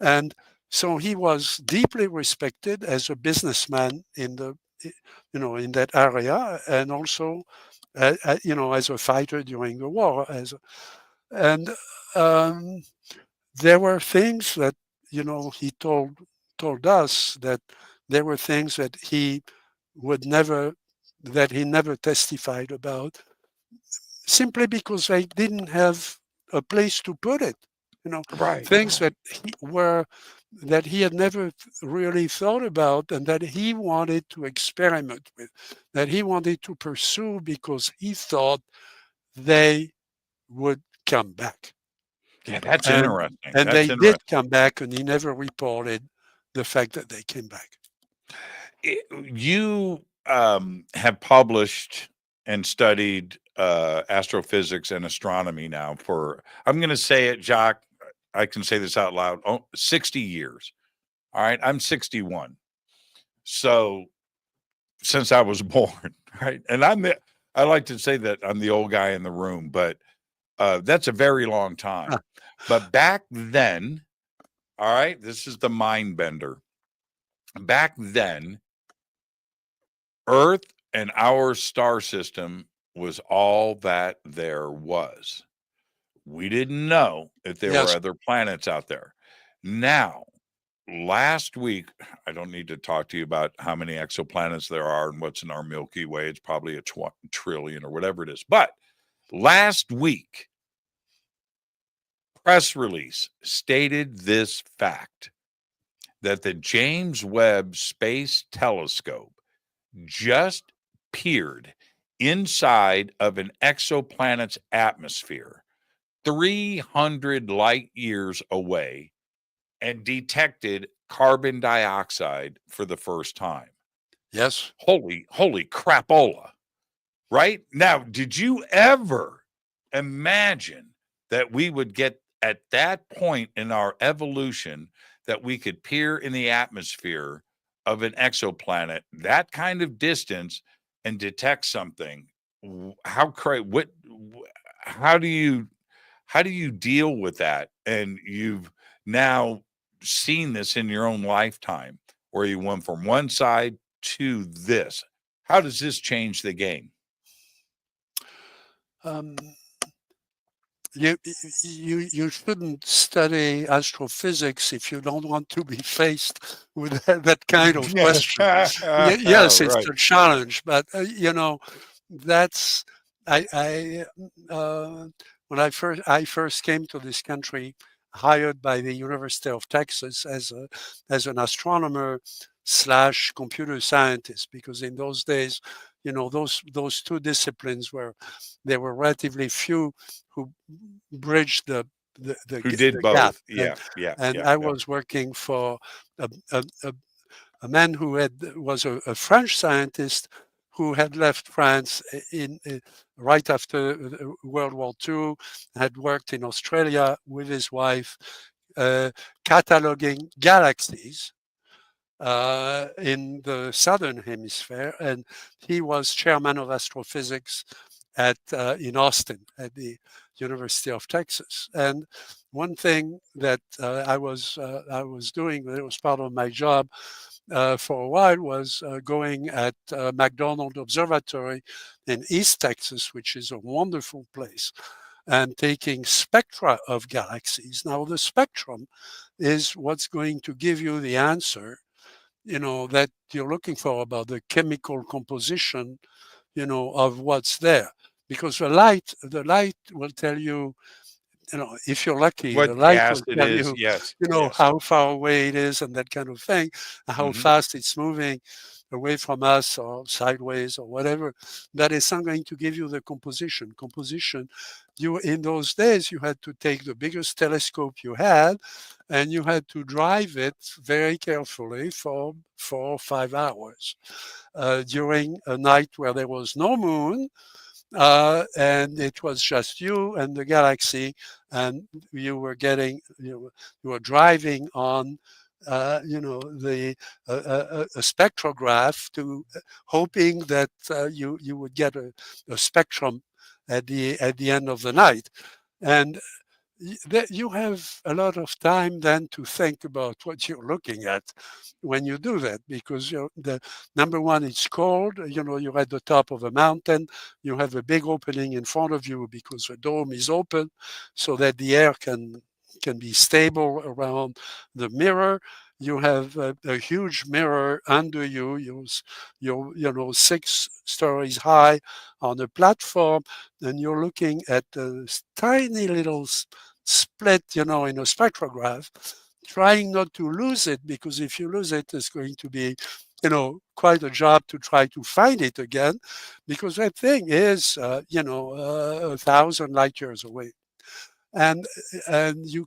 And so he was deeply respected as a businessman in in that area, and also, as a fighter during the war. And there were things that, he told us that there were things that he never testified about, simply because they didn't have a place to put it. Right. Things that he had never really thought about, and that he wanted to experiment with, that he wanted to pursue, because he thought they would come back. Yeah, that's And interesting. and That's they interesting. did come back, and he never reported the fact that they came back. You have published and studied astrophysics and astronomy now for, I'm going to say it, Jacques, I can say this out loud, 60 years. All right. I'm 61. So since I was born, right. And I like to say that I'm the old guy in the room, but that's a very long time. But back then, all right, this is the mind bender. back then, Earth and our star system was all that there was. We didn't know if there were Yes. other planets out there. Now, last week, I don't need to talk to you about how many exoplanets there are and what's in our Milky Way. It's probably a trillion or whatever it is. But last week, press release stated this fact, that the James Webb Space Telescope just peered inside of an exoplanet's atmosphere 300 light years away and detected carbon dioxide for the first time. Yes. Holy crapola. Right? Now, did you ever imagine that we would get at that point in our evolution that we could peer in the atmosphere of an exoplanet that kind of distance and detect something? How do you deal with that? And you've now seen this in your own lifetime, where you went from one side to this. How does this change the game? You shouldn't study astrophysics if you don't want to be faced with that kind of question. Yes, it's Right. a challenge, but that's when I first came to this country, hired by the University of Texas as an astronomer / computer scientist, because in those days, those two disciplines were relatively few who bridged the Who did the gap. both? Yeah. And I was working for a man who was a French scientist who had left France right after World War II, had worked in Australia with his wife, cataloging galaxies in the southern hemisphere, and he was chairman of astrophysics in Austin at the University of Texas. And one thing that I was doing, that was part of my job for a while, was going at McDonald Observatory in East Texas, which is a wonderful place, and taking spectra of galaxies. Now, the spectrum is what's going to give you the answer, that you're looking for about the chemical composition, of what's there. Because the light will tell you, if you're lucky, the What light gas will it tell is? you, Yes. Yes. how far away it is and that kind of thing, how fast it's moving away from us or sideways or whatever. That is not going to give you the composition. In those days, you had to take the biggest telescope you had, and you had to drive it very carefully for 4 or 5 hours during a night where there was no moon, and it was just you and the galaxy, and you were driving on a spectrograph, to hoping that you would get a spectrum at the end of the night. And you have a lot of time then to think about what you're looking at when you do that, because the number one, it's cold. You're at the top of a mountain. You have a big opening in front of you because the dome is open, so that the air can be stable around the mirror. You have a huge mirror under you. You're 6 stories high on a platform, and you're looking at a tiny little split, in a spectrograph, trying not to lose it, because if you lose it, it's going to be, quite a job to try to find it again, because that thing is, 1,000 light years away. And you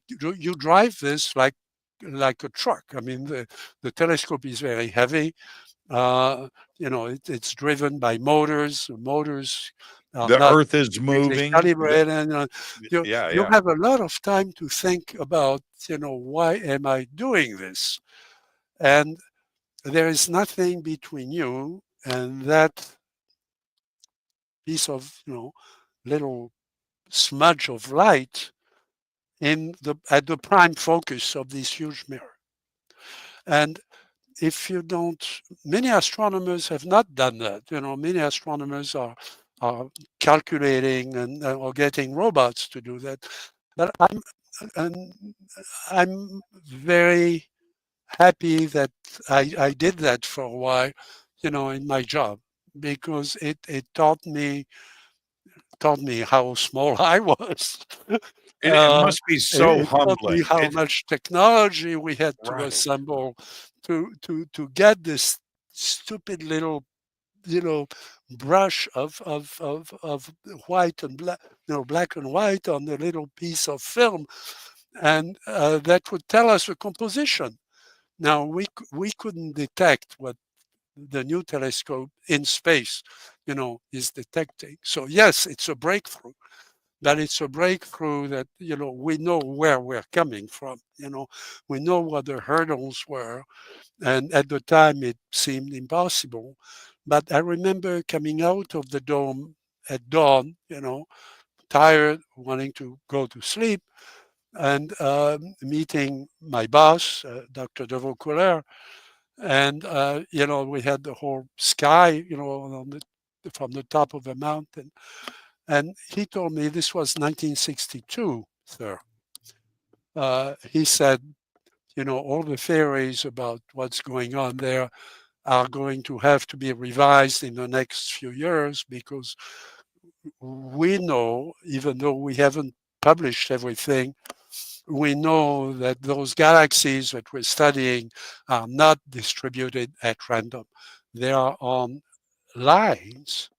drive this like a truck. I mean, the telescope is very heavy. It's driven by motors. Motors are The not Earth is moving. calibrated, and you Yeah. have a lot of time to think about, why am I doing this? And there is nothing between you and that piece of, little smudge of light at the prime focus of this huge mirror. And if you don't, many astronomers have not done that. Many astronomers are calculating and or getting robots to do that. But I'm very happy that I did that for a while, in my job, because it taught me how small I was. It must be so It taught me humbling. how much technology we had to Right. assemble to get this stupid little, brush of white and black, black and white on a little piece of film, and that would tell us the composition. Now we couldn't detect what the new telescope in space, is detecting. So yes, it's a breakthrough, but it's a breakthrough that, we know where we're coming from. We know what the hurdles were, and at the time it seemed impossible. But I remember coming out of the dome at dawn, tired, wanting to go to sleep, and meeting my boss, Dr. de Vaucouleurs, and we had the whole sky, from the top of the mountain. And he told me, this was 1962, sir. He said, all the theories about what's going on there are going to have to be revised in the next few years, because we know, even though we haven't published everything, we know that those galaxies that we're studying are not distributed at random. They are on lines.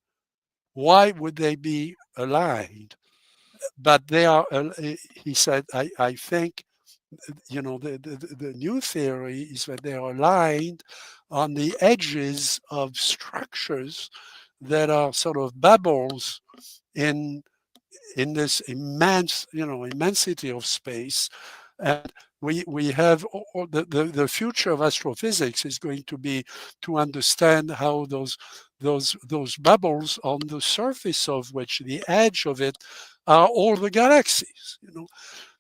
Why would they be aligned? But they are, he said, I think, the new theory is that they are aligned on the edges of structures that are sort of bubbles in this immensity of space. And we have the future of astrophysics is going to be to understand how those bubbles on the surface of which, the edge of it, are all the galaxies.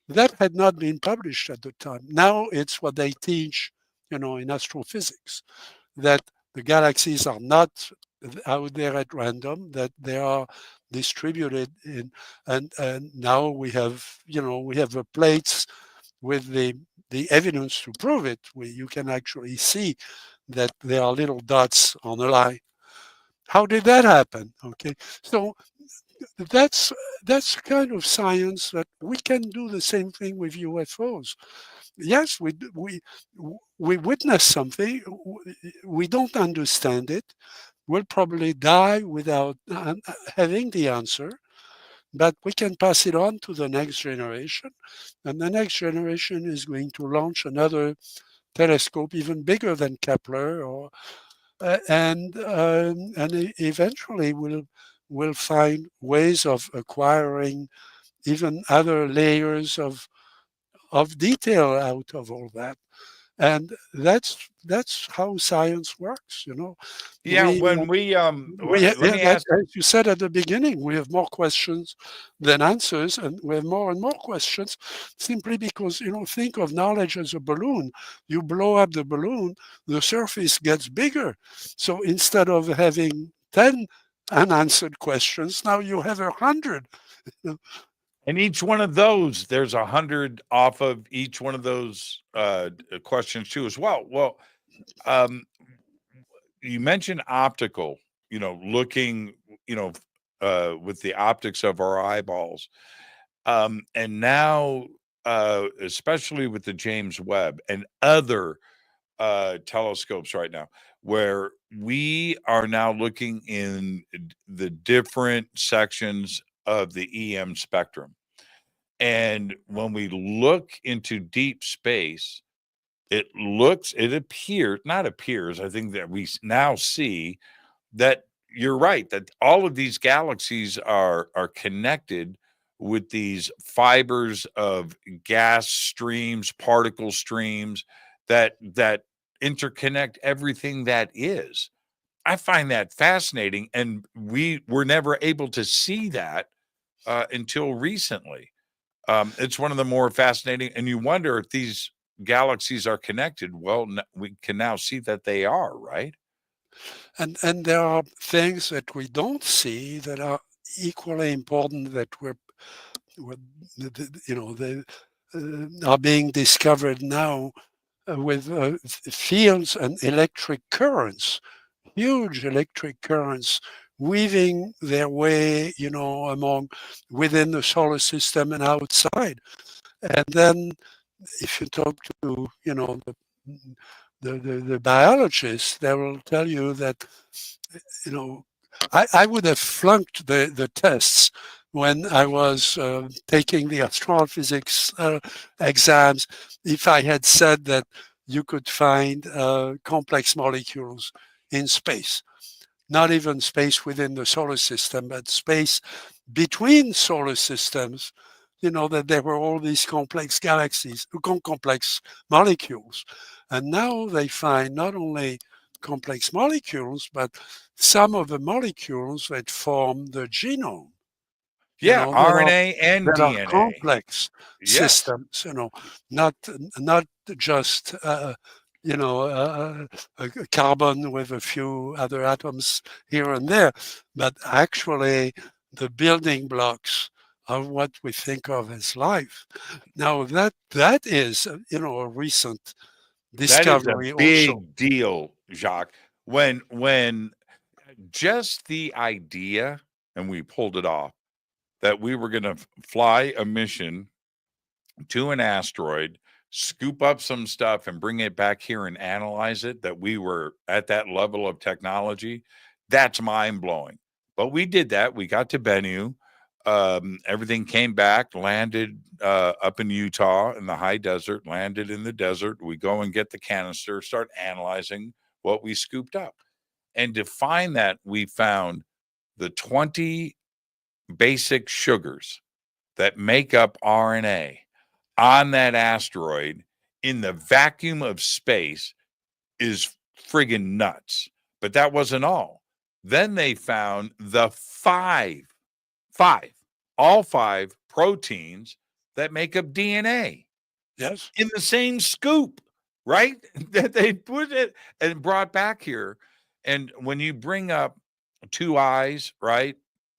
That had not been published at the time. Now it's what they teach, in astrophysics, that the galaxies are not out there at random, that they are distributed in, and now we have the plates with the evidence to prove it. You can actually see that there are little dots on a line. How did that happen? Okay, so that's kind of science that we can do the same thing with UFOs. Yes, we witness something, we don't understand it, we'll probably die without having the answer, but we can pass it on to the next generation, and the next generation is going to launch another telescope even bigger than Kepler, or and eventually we'll find ways of acquiring even other layers of detail out of all that. And that's how science works. Yeah, when let me ask. As you said at the beginning, we have more questions than answers, and we have more and more questions simply because, think of knowledge as a balloon. You blow up the balloon, the surface gets bigger. So instead of having 10 unanswered questions, now you have 100. And each one of those, there's 100 off of each one of those questions too, as well. Well, you mentioned optical, looking, with the optics of our eyeballs. And now, especially with the James Webb and other telescopes right now, where we are now looking in the different sections of the EM spectrum. And when we look into deep space, it appears, I think that we now see that you're right, that all of these galaxies are connected with these fibers of gas streams, particle streams that interconnect everything that is. I find that fascinating, and we were never able to see that until recently. It's one of the more fascinating, and you wonder if these galaxies are connected. Well, we can now see that they are, right? And there are things that we don't see that are equally important that they are being discovered now with fields and electric currents, huge electric currents weaving their way, within the solar system and outside. And then if you talk to, the biologists, they will tell you that, I would have flunked the tests when I was taking the astrophysics exams if I had said that you could find complex molecules in space. Not even space within the solar system, but space between solar systems, that there were all these complex galaxies, complex molecules. And now they find not only complex molecules, but some of the molecules that form the genome. Yeah, RNA and that DNA. Are complex Yes. systems, not just a carbon with a few other atoms here and there, but actually the building blocks of what we think of as life. Now that is a recent discovery. That is a big also. deal, Jacques. When just the idea, and we pulled it off, that we were going to fly a mission to an asteroid, scoop up some stuff and bring it back here and analyze it, that we were at that level of technology, that's mind blowing. But we did that. We got to Bennu. Everything came back, landed up in Utah in the high desert, landed in the desert. We go and get the canister, start analyzing what we scooped up. And to find that, we found the 20 basic sugars that make up RNA on that asteroid in the vacuum of space is friggin' nuts. But that wasn't all. Then they found the all five proteins that make up DNA. Yes. In the same scoop, right? That they put it and brought back here. And when you bring up 2 eyes, right?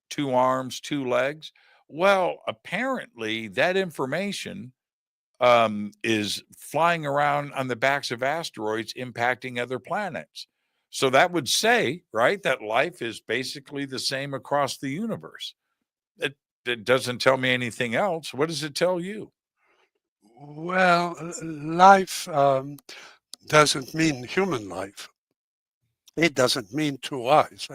2 arms, 2 legs, well, apparently that information is flying around on the backs of asteroids impacting other planets. So that would say, right, that life is basically the same across the universe. It doesn't tell me anything else. What does it tell you? Well, life doesn't mean human life. It doesn't mean 2 eyes.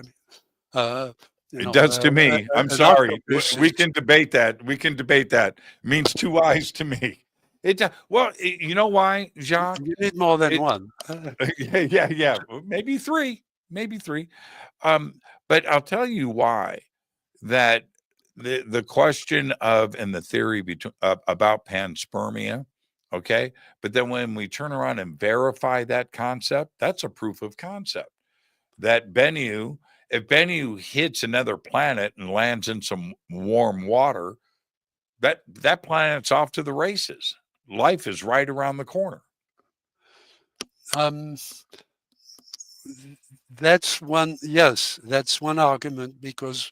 I mean, It does to me. I'm an sorry. octopus We is- can debate that. We can debate that. It means 2 eyes to me. You know why, Jacques? You need more than It- one. yeah. Maybe 3. But I'll tell you why. That the question of and the theory about panspermia, okay? But then when we turn around and verify that concept, that's a proof of concept. That if Bennu hits another planet and lands in some warm water, that planet's off to the races. Life is right around the corner. That's one. Yes, that's one argument because,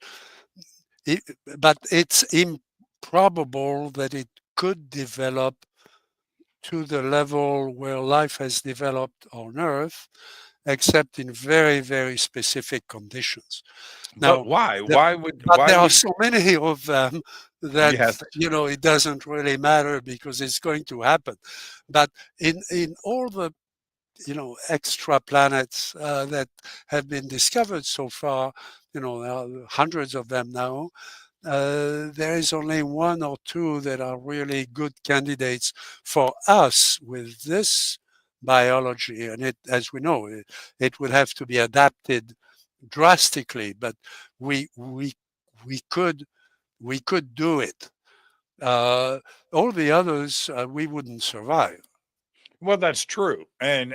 but it's improbable that it could develop to the level where life has developed on Earth, except in very, very specific conditions. Now, But why? But there are so many of them that Yes. it doesn't really matter because it's going to happen. But in all the extra planets that have been discovered so far, there are hundreds of them now. There is only 1 or 2 that are really good candidates for us with this biology, and as we know, it would have to be adapted drastically, but we could do it. All the others we wouldn't survive. Well, that's true. And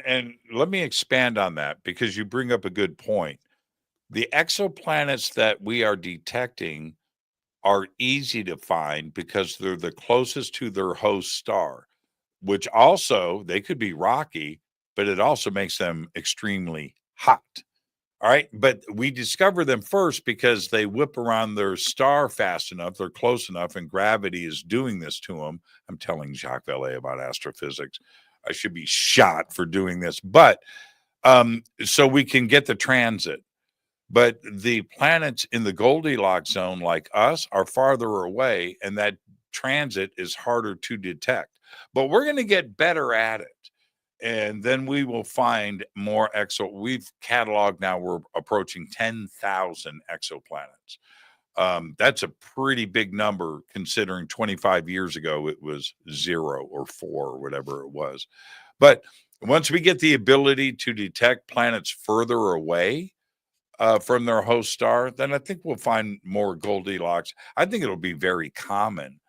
let me expand on that because you bring up a good point. The exoplanets that we are detecting are easy to find because they're the closest to their host star. which also they could be rocky, but it also makes them extremely hot. All right. But we discover them first because they whip around their star fast enough. They're close enough, and gravity is doing this to them. I'm telling Jacques Vallée about astrophysics. I should be shot for doing this. But so we can get the transit. But the planets in the Goldilocks zone, like us, are farther away, and that transit is harder to detect. But we're going to get better at it. And then we will find more we've cataloged now, we're approaching 10,000 exoplanets. That's a pretty big number considering 25 years ago it was 0 or 4 or whatever it was. But once we get the ability to detect planets further away from their host star, then I think we'll find more Goldilocks. I think it'll be very common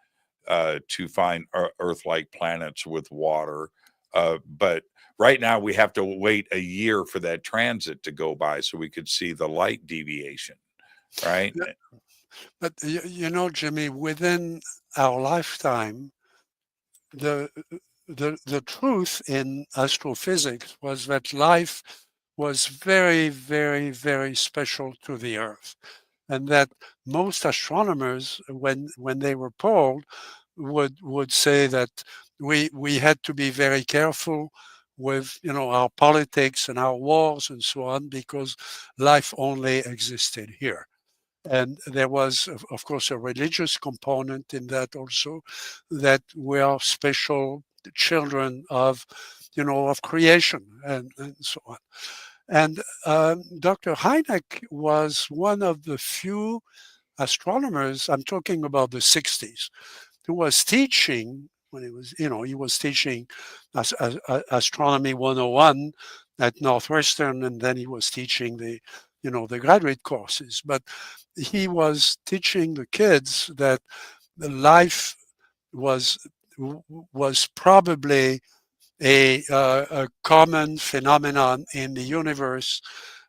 to find Earth-like planets with water. But right now we have to wait a year for that transit to go by so we could see the light deviation, right? But Jimmy, within our lifetime, the truth in astrophysics was that life was very, very, very special to the Earth, and that most astronomers, when they were polled, would say that we had to be very careful with our politics and our wars and so on, because life only existed here. And there was, of course, a religious component in that also, that we are special children of creation and so on. And Dr. Hynek was one of the few astronomers, I'm talking about the 60s, who was teaching when he was teaching astronomy 101 at Northwestern, and then he was teaching the graduate courses. But he was teaching the kids that the life was probably a common phenomenon in the universe,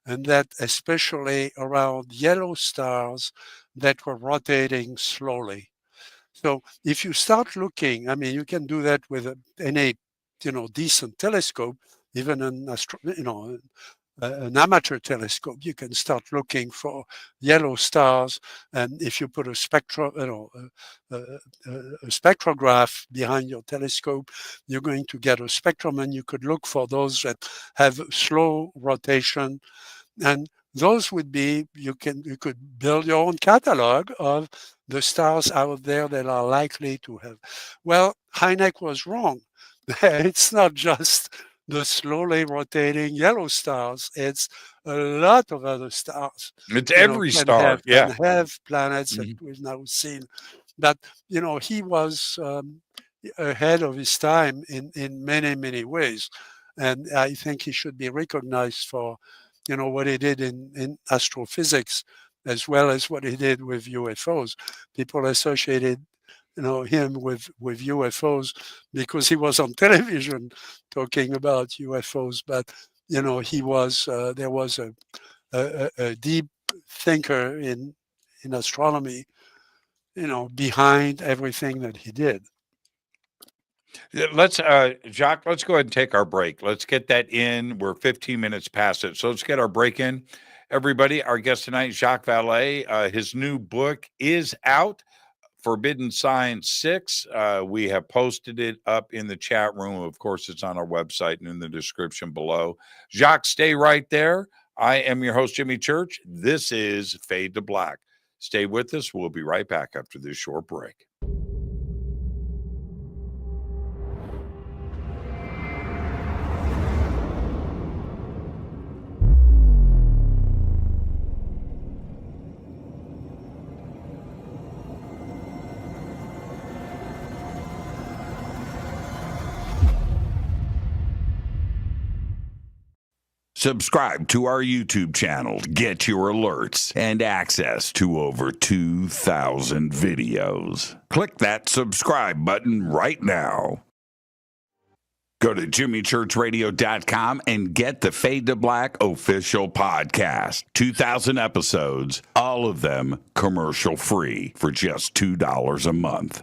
and that especially around yellow stars that were rotating slowly. So if you start looking, I mean, you can do that with any, decent telescope, even an amateur telescope. You can start looking for yellow stars, and if you put a spectrograph behind your telescope, you're going to get a spectrum, and you could look for those that have slow rotation, and those would be, you could build your own catalog of the stars out there that are likely to have. Well, Hynek was wrong. It's not just the slowly rotating yellow stars. It's a lot of other stars. It's every star, can have planets that we've now seen. But, he was ahead of his time in many, many ways. And I think he should be recognized for what he did in astrophysics, as well as what he did with UFOs. People associated, him with UFOs because he was on television talking about UFOs. But he was there was a deep thinker in astronomy, behind everything that he did. Let's Jacques, let's go ahead and take our break. Let's get that in. We're 15 minutes past it. So let's get our break in. Everybody, our guest tonight, Jacques Vallée. His new book is out, Forbidden Science 6. We have posted it up in the chat room. Of course, it's on our website and in the description below. Jacques, stay right there. I am your host, Jimmy Church. This is Fade to Black. Stay with us. We'll be right back after this short break. Subscribe to our YouTube channel to get your alerts and access to over 2,000 videos. Click that subscribe button right now. Go to jimmychurchradio.com and get the Fade to Black official podcast. 2,000 episodes, all of them commercial free for just $2 a month.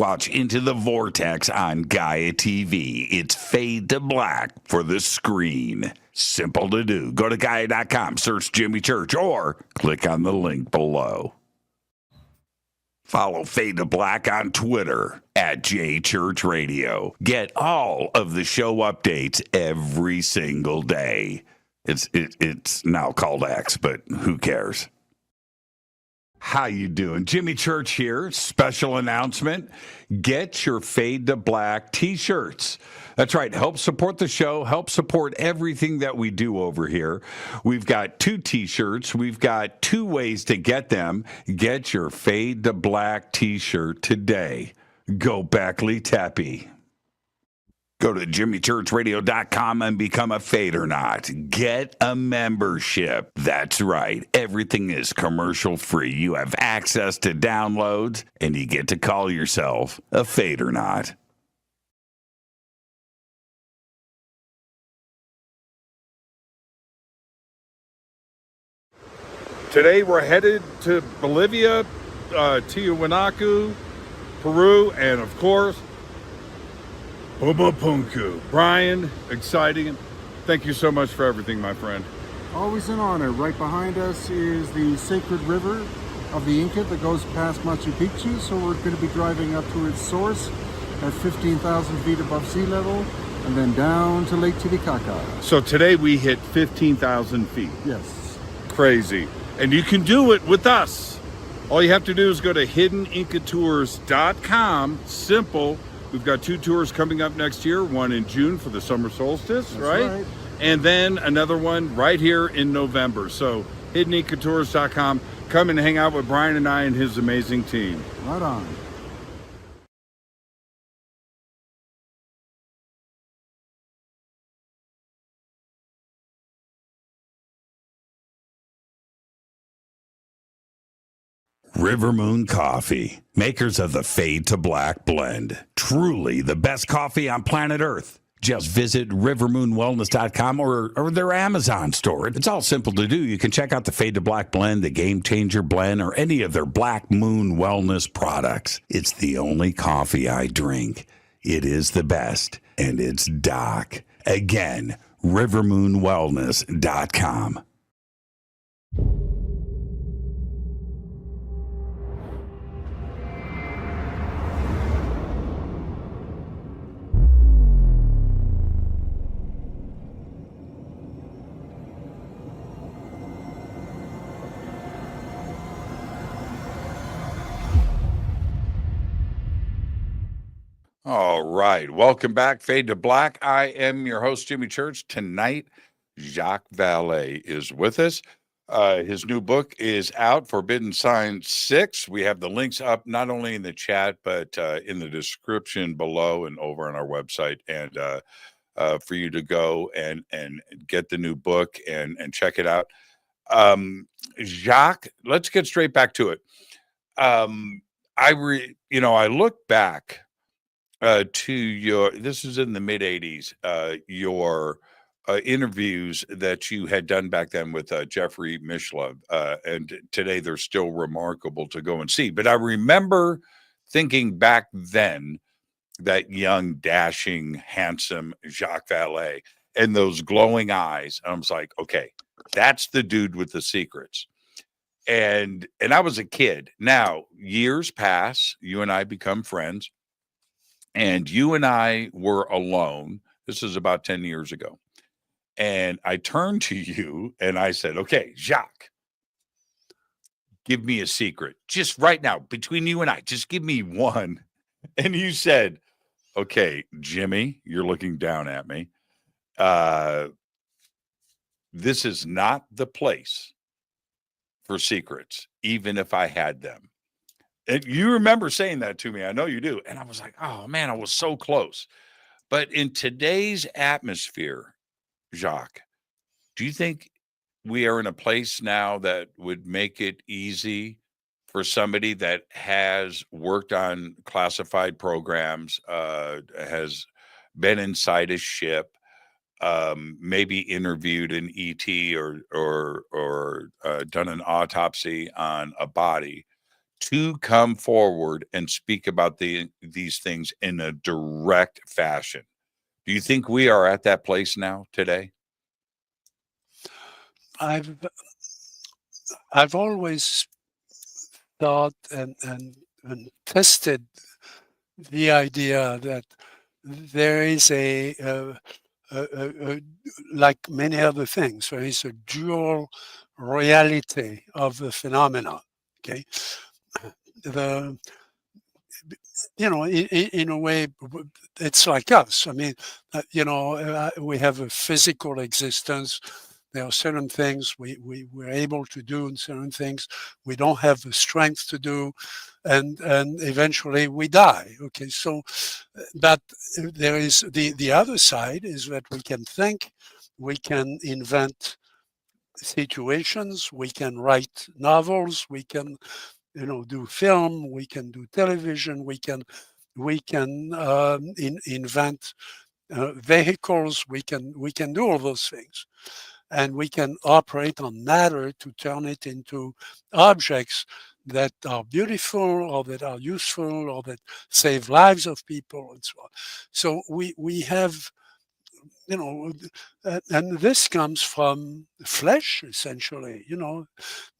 watch Into the Vortex on Gaia TV. It's Fade to Black for the screen. Simple to do. Go to Gaia.com, search Jimmy Church, or click on the link below. Follow Fade to Black on Twitter at JChurchRadio. Get all of the show updates every single day. It's now called X, but who cares? How you doing? Jimmy Church here. Special announcement. Get your Fade to Black T-shirts. That's right. Help support the show. Help support everything that we do over here. We've got 2 T-shirts. We've got 2 ways to get them. Get your Fade to Black T-shirt today. Go Beckley Teppy. Go to jimmychurchradio.com and become a Fadernaut. Get a membership. That's right. Everything is commercial free. You have access to downloads, and you get to call yourself a Fadernaut. Today we're headed to Bolivia, Tiwanaku, Peru, and of course, Pumapunku. Brian, exciting. Thank you so much for everything, my friend. Always an honor. Right behind us is the sacred river of the Inca that goes past Machu Picchu. So we're going to be driving up to its source at 15,000 feet above sea level and then down to Lake Titicaca. So today we hit 15,000 feet. Yes. Crazy. And you can do it with us. All you have to do is go to hiddenincatours.com. Simple. We've got 2 tours coming up next year, one in June for the summer solstice, right? And then another one right here in November. So hiddenincatours.com. Come and hang out with Brian and I and his amazing team. Right on. River Moon Coffee, makers of the Fade to Black blend. Truly the best coffee on planet Earth. Just visit rivermoonwellness.com or their Amazon store. It's all simple to do. You can check out the Fade to Black blend, the Game Changer blend, or any of their Black Moon Wellness products. It's the only coffee I drink. It is the best, and it's Doc. Again, rivermoonwellness.com. All right. Welcome back, Fade to Black. I am your host, Jimmy Church. Tonight, Jacques Vallée is with us. His new book is out, Forbidden Signs 6. We have the links up not only in the chat, but in the description below and over on our website. And for you to go and get the new book and check it out. Jacques, let's get straight back to it. I look back to your, this is in the mid 80s, your interviews that you had done back then with Jeffrey Michelin, and today they're still remarkable to go and see. But I remember thinking back then that young, dashing, handsome Jacques Vallée and those glowing eyes. I was like, okay, that's the dude with the secrets. And I was a kid. Now, years pass, you and I become friends. And you and I were alone. This is about 10 years ago. And I turned to you and I said, okay, Jacques, give me a secret. Just right now, between you and I, just give me one. And you said, okay, Jimmy, you're looking down at me. This is not the place for secrets, even if I had them. And you remember saying that to me. I know you do. And I was like, oh, man, I was so close. But in today's atmosphere, Jacques, do you think we are in a place now that would make it easy for somebody that has worked on classified programs, has been inside a ship, maybe interviewed an ET or done an autopsy on a body, to come forward and speak about these things in a direct fashion. Do you think we are at that place now today? I've always thought and tested the idea that there is like many other things, there is a dual reality of the phenomena. Okay, the in a way, it's like us. I mean, we have a physical existence. There are certain things we're able to do and certain things we don't have the strength to do. And eventually we die. Okay, so, but there is the other side is that we can think, we can invent situations, we can write novels, we can do film, we can do television, we can invent vehicles, we can do all those things, and we can operate on matter to turn it into objects that are beautiful or that are useful or that save lives of people and so on. So we have, and this comes from flesh essentially.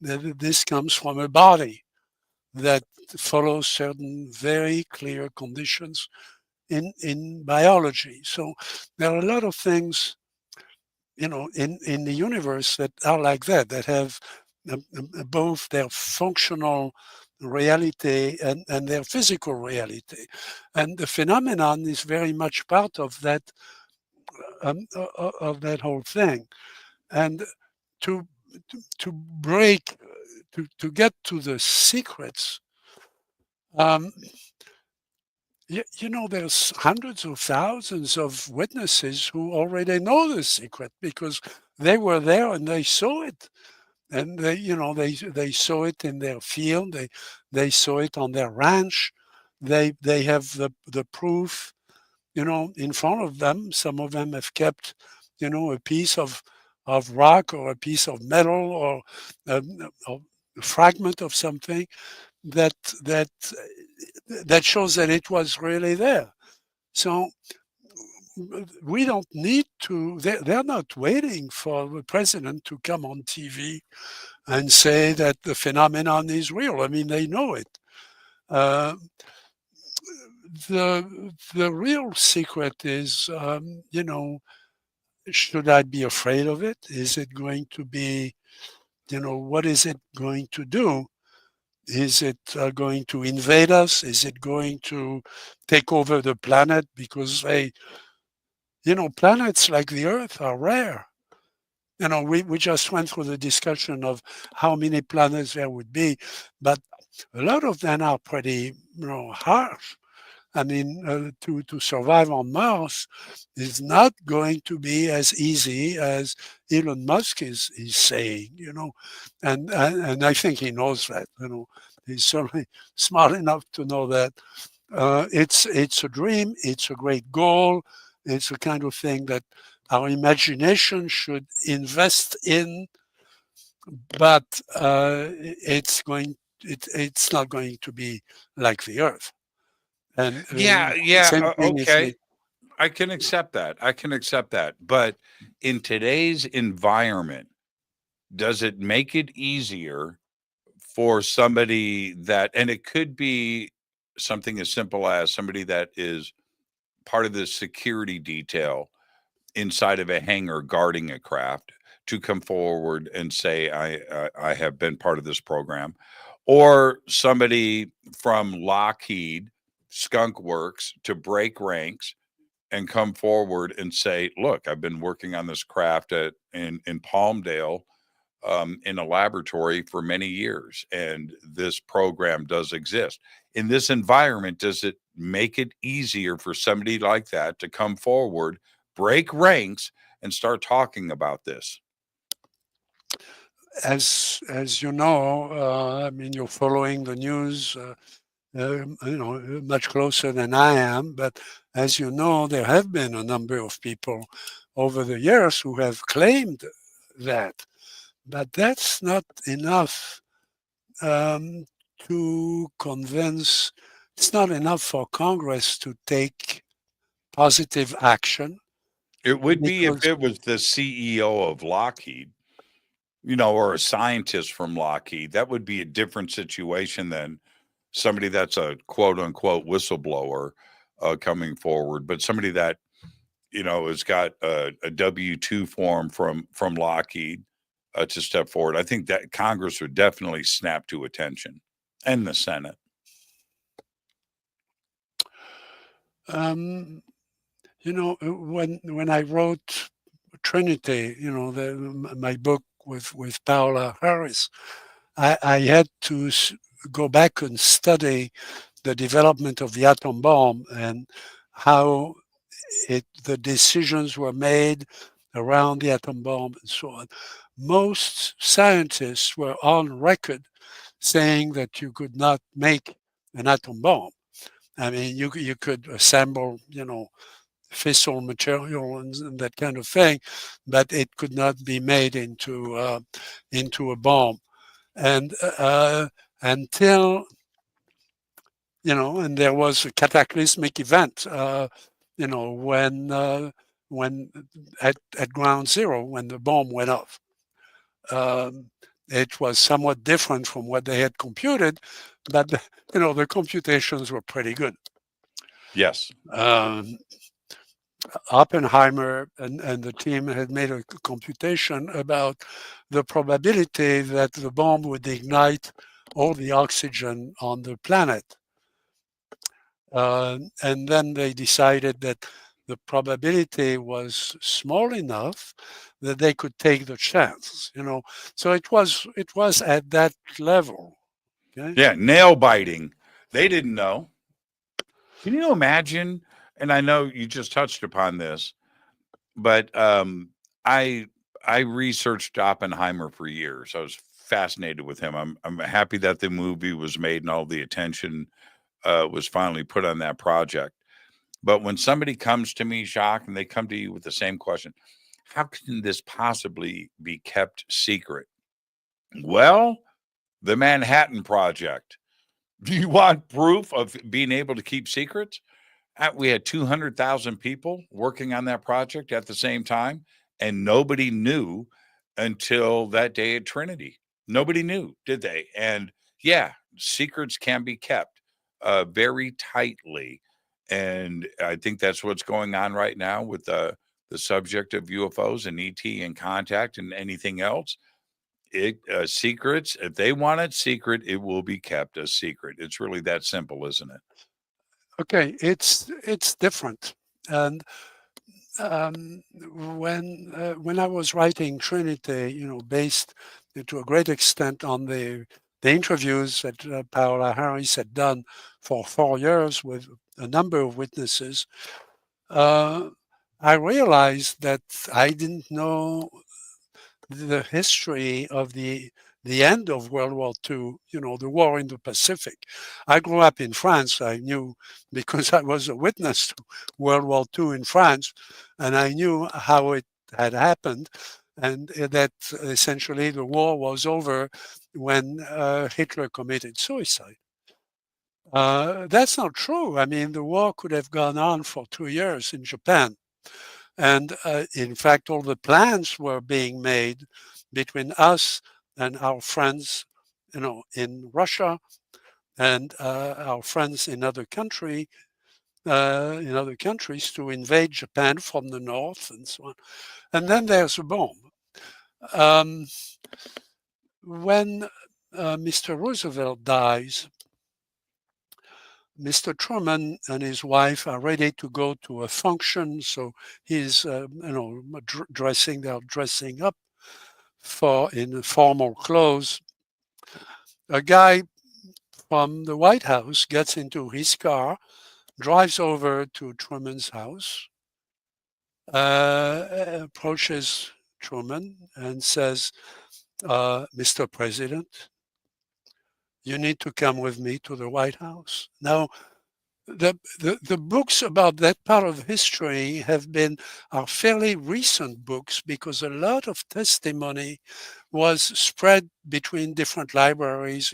This comes from a body that follows certain very clear conditions in biology. So there are a lot of things, in the universe that are like that have both their functional reality and their physical reality. And the phenomenon is very much part of that whole thing. And to break, to get to the secrets, there's hundreds of thousands of witnesses who already know the secret because they were there and they saw it. And they saw it in their field. They saw it on their ranch. They have the proof, in front of them. Some of them have kept, a piece of rock or a piece of metal or a fragment of something that shows that it was really there. So we don't need to, they're not waiting for the president to come on TV and say that the phenomenon is real. I mean, they know it. The real secret is, should I be afraid of it? Is it going to be, what is it going to do? Is it going to invade us? Is it going to take over the planet? Because planets like the Earth are rare. We just went through the discussion of how many planets there would be, but a lot of them are pretty, harsh. I mean, to survive on Mars is not going to be as easy as Elon Musk is saying, and I think he knows that, he's certainly smart enough to know that it's a dream, it's a great goal, it's a kind of thing that our imagination should invest in, but it's not going to be like the Earth. And okay. I can accept that. But in today's environment, does it make it easier for somebody that, and it could be something as simple as somebody that is part of the security detail inside of a hangar guarding a craft, to come forward and say, I have been part of this program, or somebody from Lockheed Skunk Works to break ranks and come forward and say, look, I've been working on this craft in Palmdale in a laboratory for many years, and this program does exist. In this environment, does it make it easier for somebody like that to come forward, break ranks, and start talking about this? As you know, I mean, you're following the news, much closer than I am. But as you know, there have been a number of people over the years who have claimed that. But that's not enough to convince, it's not enough for Congress to take positive action. It would be if Because- it was the CEO of Lockheed, or a scientist from Lockheed. That would be a different situation than somebody that's a quote unquote whistleblower coming forward, but somebody that has got a W-2 form from Lockheed to step forward. I think that Congress would definitely snap to attention, and the Senate. When I wrote Trinity, my book with Paola Harris, I had to go back and study the development of the atom bomb and how the decisions were made around the atom bomb and so on. Most scientists were on record saying that you could not make an atom bomb. I mean, you could assemble, fissile material and that kind of thing, but it could not be made into a bomb. And until and there was a cataclysmic event, when at ground zero, when the bomb went off. It was somewhat different from what they had computed, but the computations were pretty good. Yes. Oppenheimer and the team had made a computation about the probability that the bomb would ignite all the oxygen on the planet. And then they decided that the probability was small enough that they could take the chance, So it was at that level. Okay? Yeah, nail biting. They didn't know. Can you imagine? And I know you just touched upon this, but I researched Oppenheimer for years. I was fascinated with him. I'm happy that the movie was made and all the attention was finally put on that project. But when somebody comes to me, Jacques, and they come to you with the same question, how can this possibly be kept secret? Well, the Manhattan Project. Do you want proof of being able to keep secrets? We had 200,000 people working on that project at the same time, and nobody knew until that day at Trinity. Nobody knew, did they? And yeah, secrets can be kept very tightly. And I think that's what's going on right now with the subject of UFOs and ET and contact and anything else. Secrets, if they want it secret, it will be kept a secret. It's really that simple, isn't it? Okay, it's different. And when I was writing Trinity, based to a great extent on the interviews that Paola Harris had done for 4 years with a number of witnesses, I realized that I didn't know the history of the end of World War II, the war in the Pacific. I grew up in France. I knew, because I was a witness to World War II in France, and I knew how it had happened, and that essentially the war was over when Hitler committed suicide. That's not true. I mean, the war could have gone on for 2 years in Japan. And in fact, all the plans were being made between us and our friends, in Russia, and our friends in other countries to invade Japan from the north and so on. And then there's a bomb. When Mr. Roosevelt dies, Mr. Truman and his wife are ready to go to a function, so he's, dressing up in formal clothes. A guy from the White House gets into his car, drives over to Truman's house, approaches Truman and says, "Mr. President, you need to come with me to the White House." Now, the books about that part of history are fairly recent books, because a lot of testimony was spread between different libraries,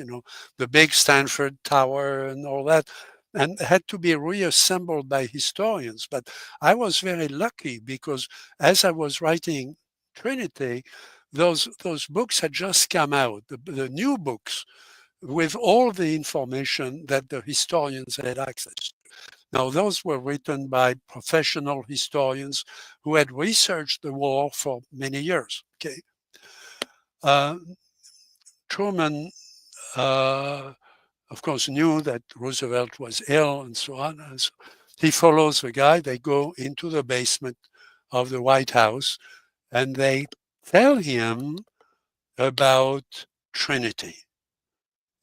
the big Stanford Tower and all that, and had to be reassembled by historians. But I was very lucky, because as I was writing Trinity, those books had just come out, the new books, with all the information that the historians had access to. Now, those were written by professional historians who had researched the war for many years. Okay, Truman, of course, knew that Roosevelt was ill and so on. And so he follows the guy. They go into the basement of the White House, and they tell him about Trinity.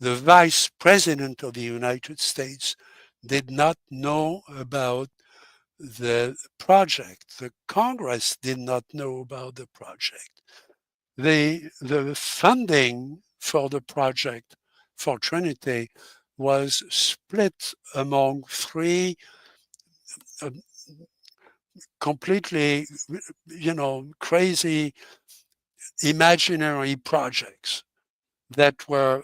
The Vice President of the United States did not know about the project. The Congress did not know about the project. The funding for the project for Trinity was split among three completely, crazy imaginary projects. There were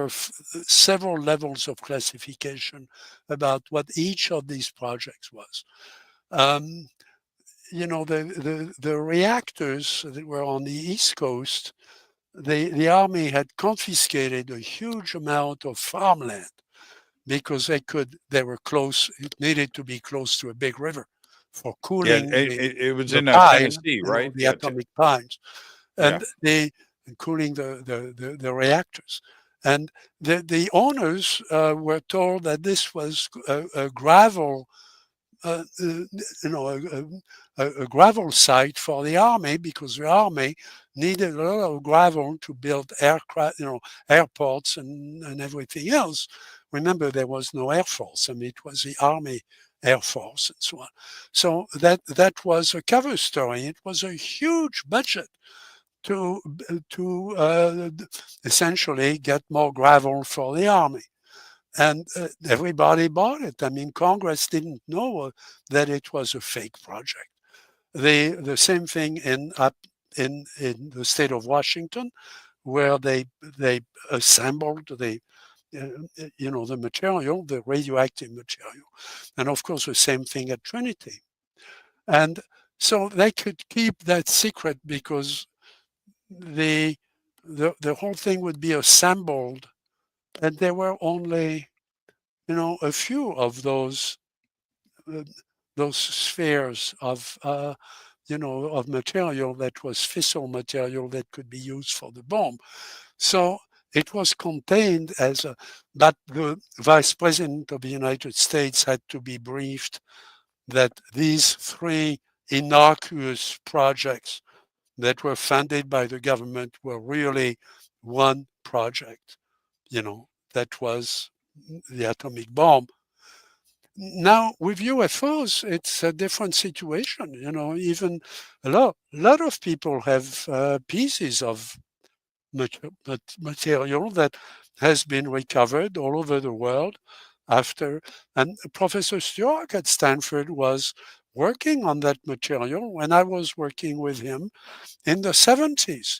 several levels of classification about what each of these projects was. The reactors that were on the East Coast, the Army had confiscated a huge amount of farmland, because they were close. It needed to be close to a big river for cooling. Yeah, it was the in pine, Tennessee, right? The atomic pines, and yeah. cooling the reactors. And the owners were told that this was a gravel, a gravel site for the Army, because the Army needed a lot of gravel to build aircraft, airports and everything else. Remember, there was no Air Force. I mean, it was the Army Air Force and so on. So that was a cover story. It was a huge budget to essentially get more gravel for the Army. And everybody bought it. I mean, Congress didn't know that it was a fake project. The same thing in the state of Washington, where they assembled the material, the radioactive material, and of course the same thing at Trinity. And so they could keep that secret, because the whole thing would be assembled, and there were only a few of those spheres of of material that was fissile material that could be used for the bomb. So it was contained but the Vice President of the United States had to be briefed that these three innocuous projects that were funded by the government were really one project, that was the atomic bomb. Now, with UFOs, it's a different situation. Even a lot of people have pieces of material that has been recovered all over the world after. And Professor Stewart at Stanford was working on that material when I was working with him in the 70s,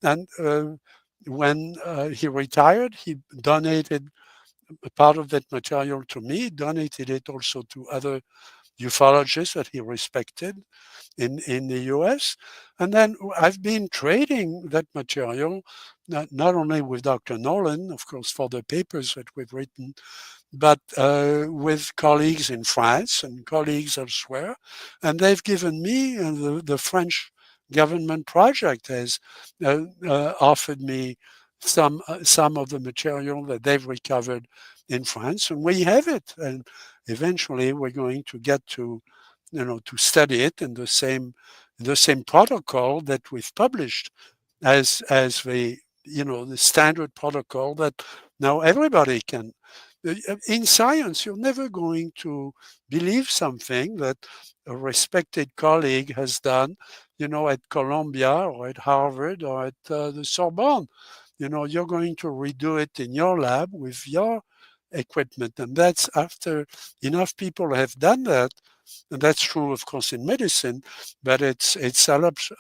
and when he retired, he donated a part of that material to me, donated it also to other ufologists that he respected in the US. And then I've been trading that material, not only with Dr. Nolan, of course, for the papers that we've written, but with colleagues in France and colleagues elsewhere. And they've given me, the French government project has offered me some of the material that they've recovered in France, and we have it. And eventually, we're going to get to study it in the same protocol that we've published as the standard protocol that now everybody can. In science, you're never going to believe something that a respected colleague has done, at Columbia or at Harvard or at the Sorbonne. You're going to redo it in your lab with your equipment. And that's after enough people have done that. And that's true, of course, in medicine, but it's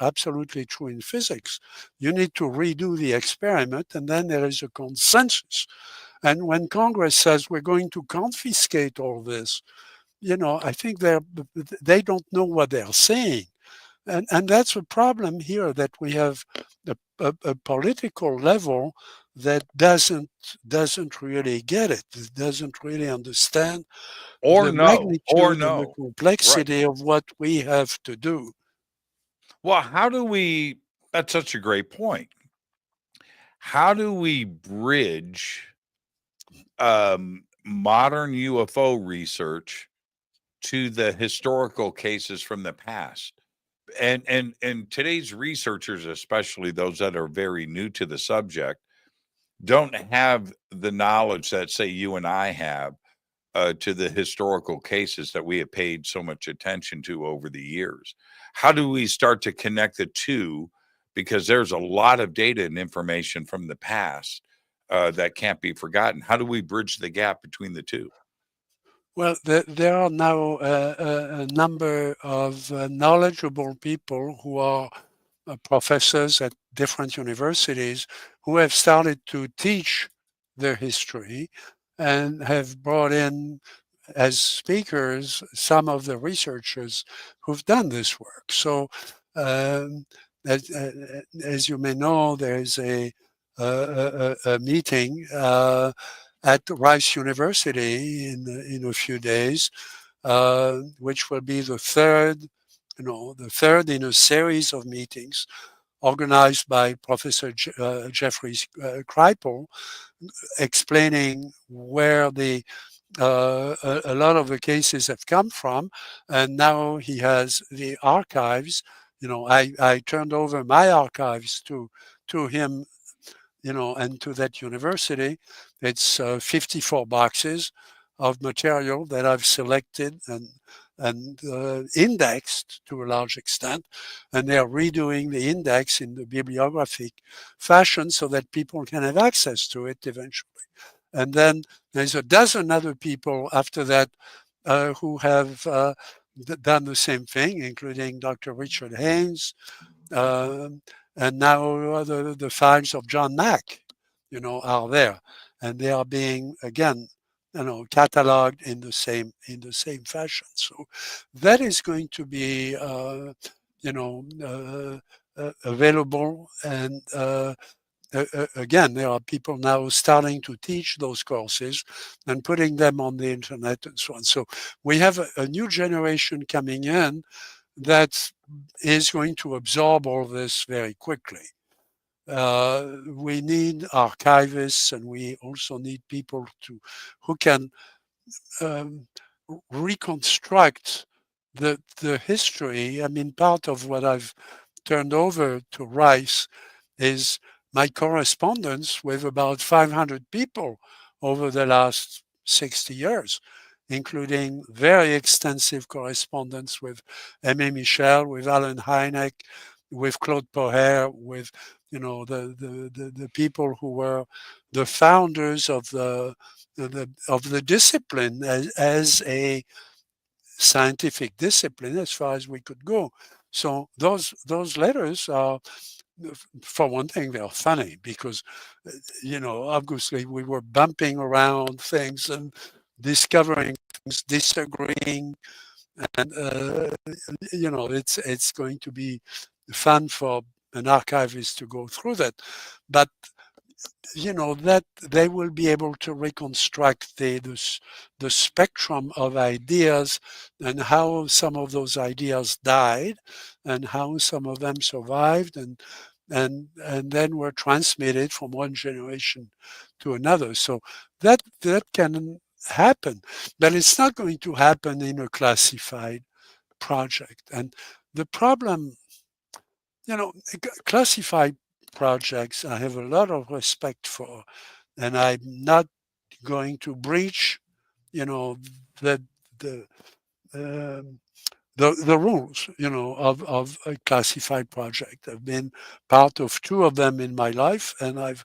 absolutely true in physics. You need to redo the experiment, and then there is a consensus. And when Congress says we're going to confiscate all this, I think they don't know what they're saying. And that's a problem here, that we have a political level that doesn't really get it, doesn't really understand the magnitude and the complexity of what we have to do. Well, that's such a great point. How do we bridge modern UFO research to the historical cases from the past? And today's researchers, especially those that are very new to the subject, don't have the knowledge that, say, you and I have to the historical cases that we have paid so much attention to over the years. How do we start to connect the two? Because there's a lot of data and information from the past that can't be forgotten. How do we bridge the gap between the two? Well, there are now a number of knowledgeable people who are professors at different universities who have started to teach their history and have brought in as speakers some of the researchers who've done this work. So, as you may know, there's a meeting at Rice University in a few days, which will be the third in a series of meetings organized by Professor Jeffrey Kripal, explaining where a lot of the cases have come from, and now he has the archives. I turned over my archives to him, and to that university. It's 54 boxes of material that I've selected and indexed to a large extent, and they are redoing the index in the bibliographic fashion so that people can have access to it eventually. And then there's a dozen other people after that who have done the same thing, including Dr. Richard Haynes, and now the files of John Mack, are there, and they are being again, cataloged in the same fashion. So that is going to be, available, and again, there are people now starting to teach those courses and putting them on the internet and so on. So we have a new generation coming in that is going to absorb all this very quickly. We need archivists, and we also need people who can reconstruct the history. I mean, part of what I've turned over to Rice is my correspondence with about 500 people over the last 60 years, including very extensive correspondence with Aimé Michel, with Alan Hynek, with Claude Poher, with the people who were the founders of the discipline as a scientific discipline, as far as we could go. So those letters are, for one thing, they're funny because, obviously we were bumping around things and discovering things, disagreeing, and it's going to be fun for an archivist to go through that. But that they will be able to reconstruct the spectrum of ideas, and how some of those ideas died and how some of them survived and then were transmitted from one generation to another. So that can happen, but it's not going to happen in a classified project. And the problem, classified projects, I have a lot of respect for, and I'm not going to breach, the rules, of a classified project. I've been part of two of them in my life, and I've,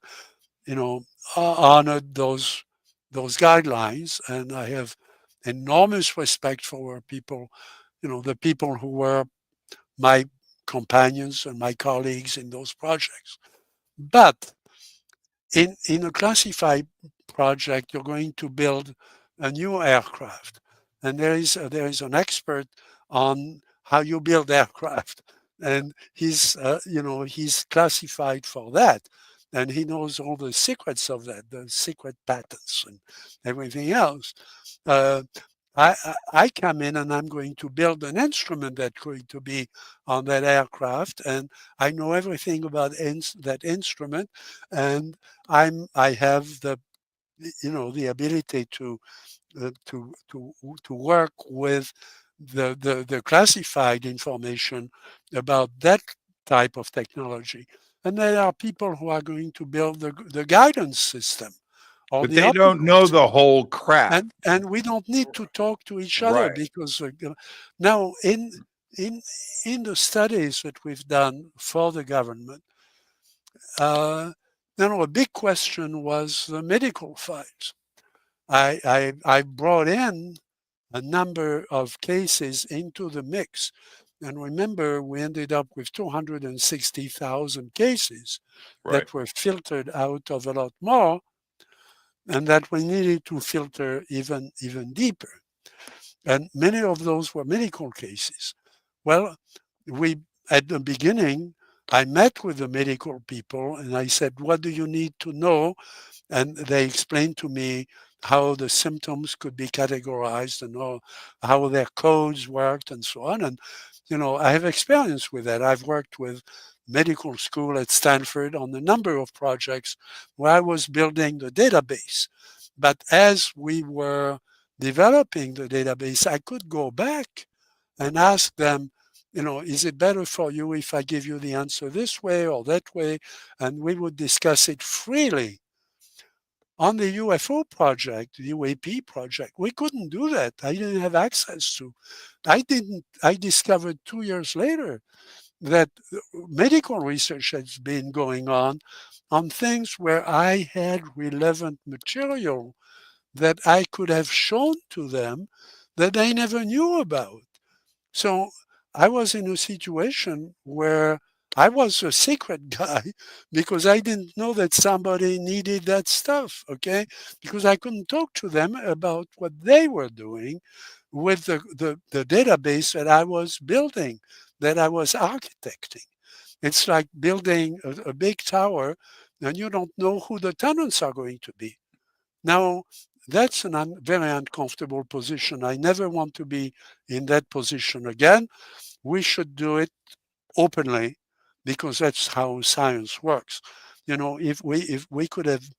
honored those those guidelines, and I have enormous respect for people, the people who were my companions and my colleagues in those projects. But in a classified project, you're going to build a new aircraft, and there is an expert on how you build aircraft, and he's classified for that, and he knows all the secrets of that, the secret patents and everything else. I come in and I'm going to build an instrument that's going to be on that aircraft, and I know everything about that instrument, and I have the ability to work with the classified information about that type of technology. And there are people who are going to build the guidance system. But they don't know the whole crap. And we don't need to talk to each other, because now in the studies that we've done for the government, a big question was the medical files. I brought in a number of cases into the mix. And remember, we ended up with 260,000 cases that were filtered out of a lot more, and that we needed to filter even deeper. And many of those were medical cases. Well, at the beginning, I met with the medical people and I said, what do you need to know? And they explained to me how the symptoms could be categorized and how their codes worked and so on. And, I have experience with that. I've worked with medical school at Stanford on a number of projects where I was building the database. But as we were developing the database, I could go back and ask them, is it better for you if I give you the answer this way or that way? And we would discuss it freely. On the UFO project, the UAP project, we couldn't do that. I didn't have access to. I discovered 2 years later that medical research has been going on things where I had relevant material that I could have shown to them that they never knew about. So I was in a situation where I was a secret guy because I didn't know that somebody needed that stuff, okay? Because I couldn't talk to them about what they were doing with the database that I was building, that I was architecting. It's like building a big tower and you don't know who the tenants are going to be. Now, that's a very uncomfortable position. I never want to be in that position again. We should do it openly because that's how science works. If we could have,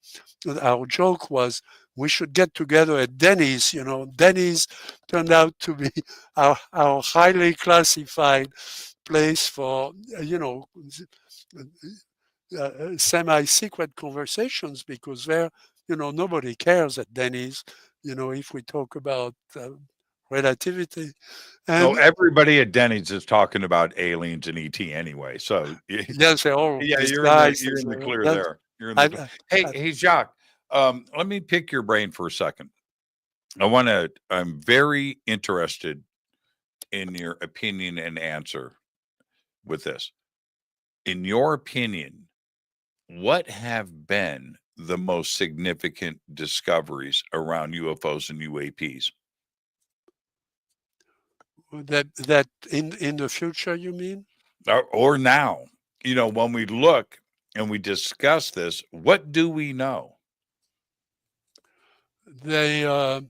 our joke was we should get together at Denny's. Denny's turned out to be our highly classified place for, semi-secret conversations, because there, nobody cares at Denny's, if we talk about relativity. And no, everybody at Denny's is talking about aliens and ET anyway. So yes, you're in the clear there. You're in the clear. Hey, Jacques, let me pick your brain for a second. I'm very interested in your opinion and answer with this. In your opinion, what have been the most significant discoveries around UFOs and UAPs? That in the future, you mean? Or now, when we look and we discuss this, what do we know? I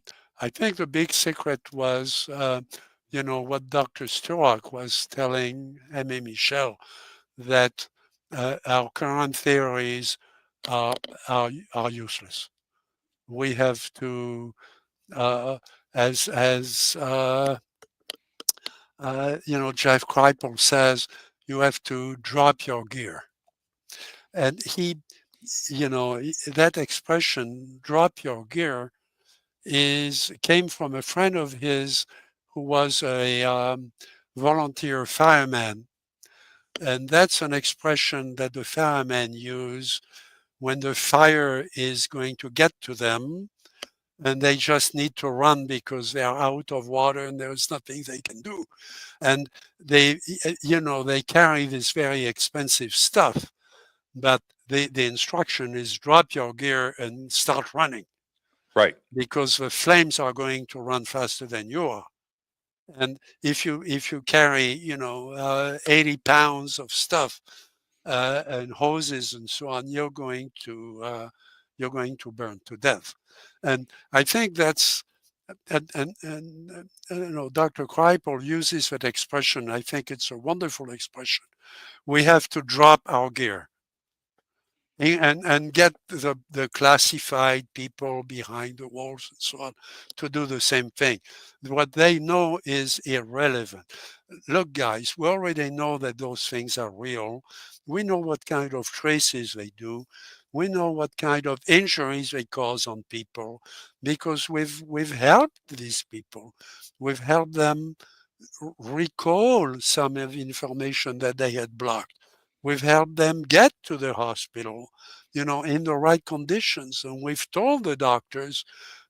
think the big secret was, what Dr. Stewart was telling Aimé Michel, that our current theories are useless. We have to, as Jeff Kripal says, you have to drop your gear. And he, that expression, drop your gear, came from a friend of his who was a volunteer fireman. And that's an expression that the firemen use when the fire is going to get to them. and they just need to run because they are out of water and there's nothing they can do. And they carry this very expensive stuff, but the instruction is drop your gear and start running, Right. because the flames are going to run faster than you are. And if you carry 80 pounds of stuff and hoses and so on, you're going to burn to death. And I think that's Dr. Kreipel uses that expression. I think it's a wonderful expression. We have to drop our gear and get the classified people behind the walls and so on to do the same thing. What they know is irrelevant. Look, guys, we already know that those things are real. We know what kind of traces they do. We know what kind of injuries they cause on people, because we've helped these people. We've helped them recall some of the information that they had blocked. We've helped them get to the hospital, in the right conditions. And we've told the doctors,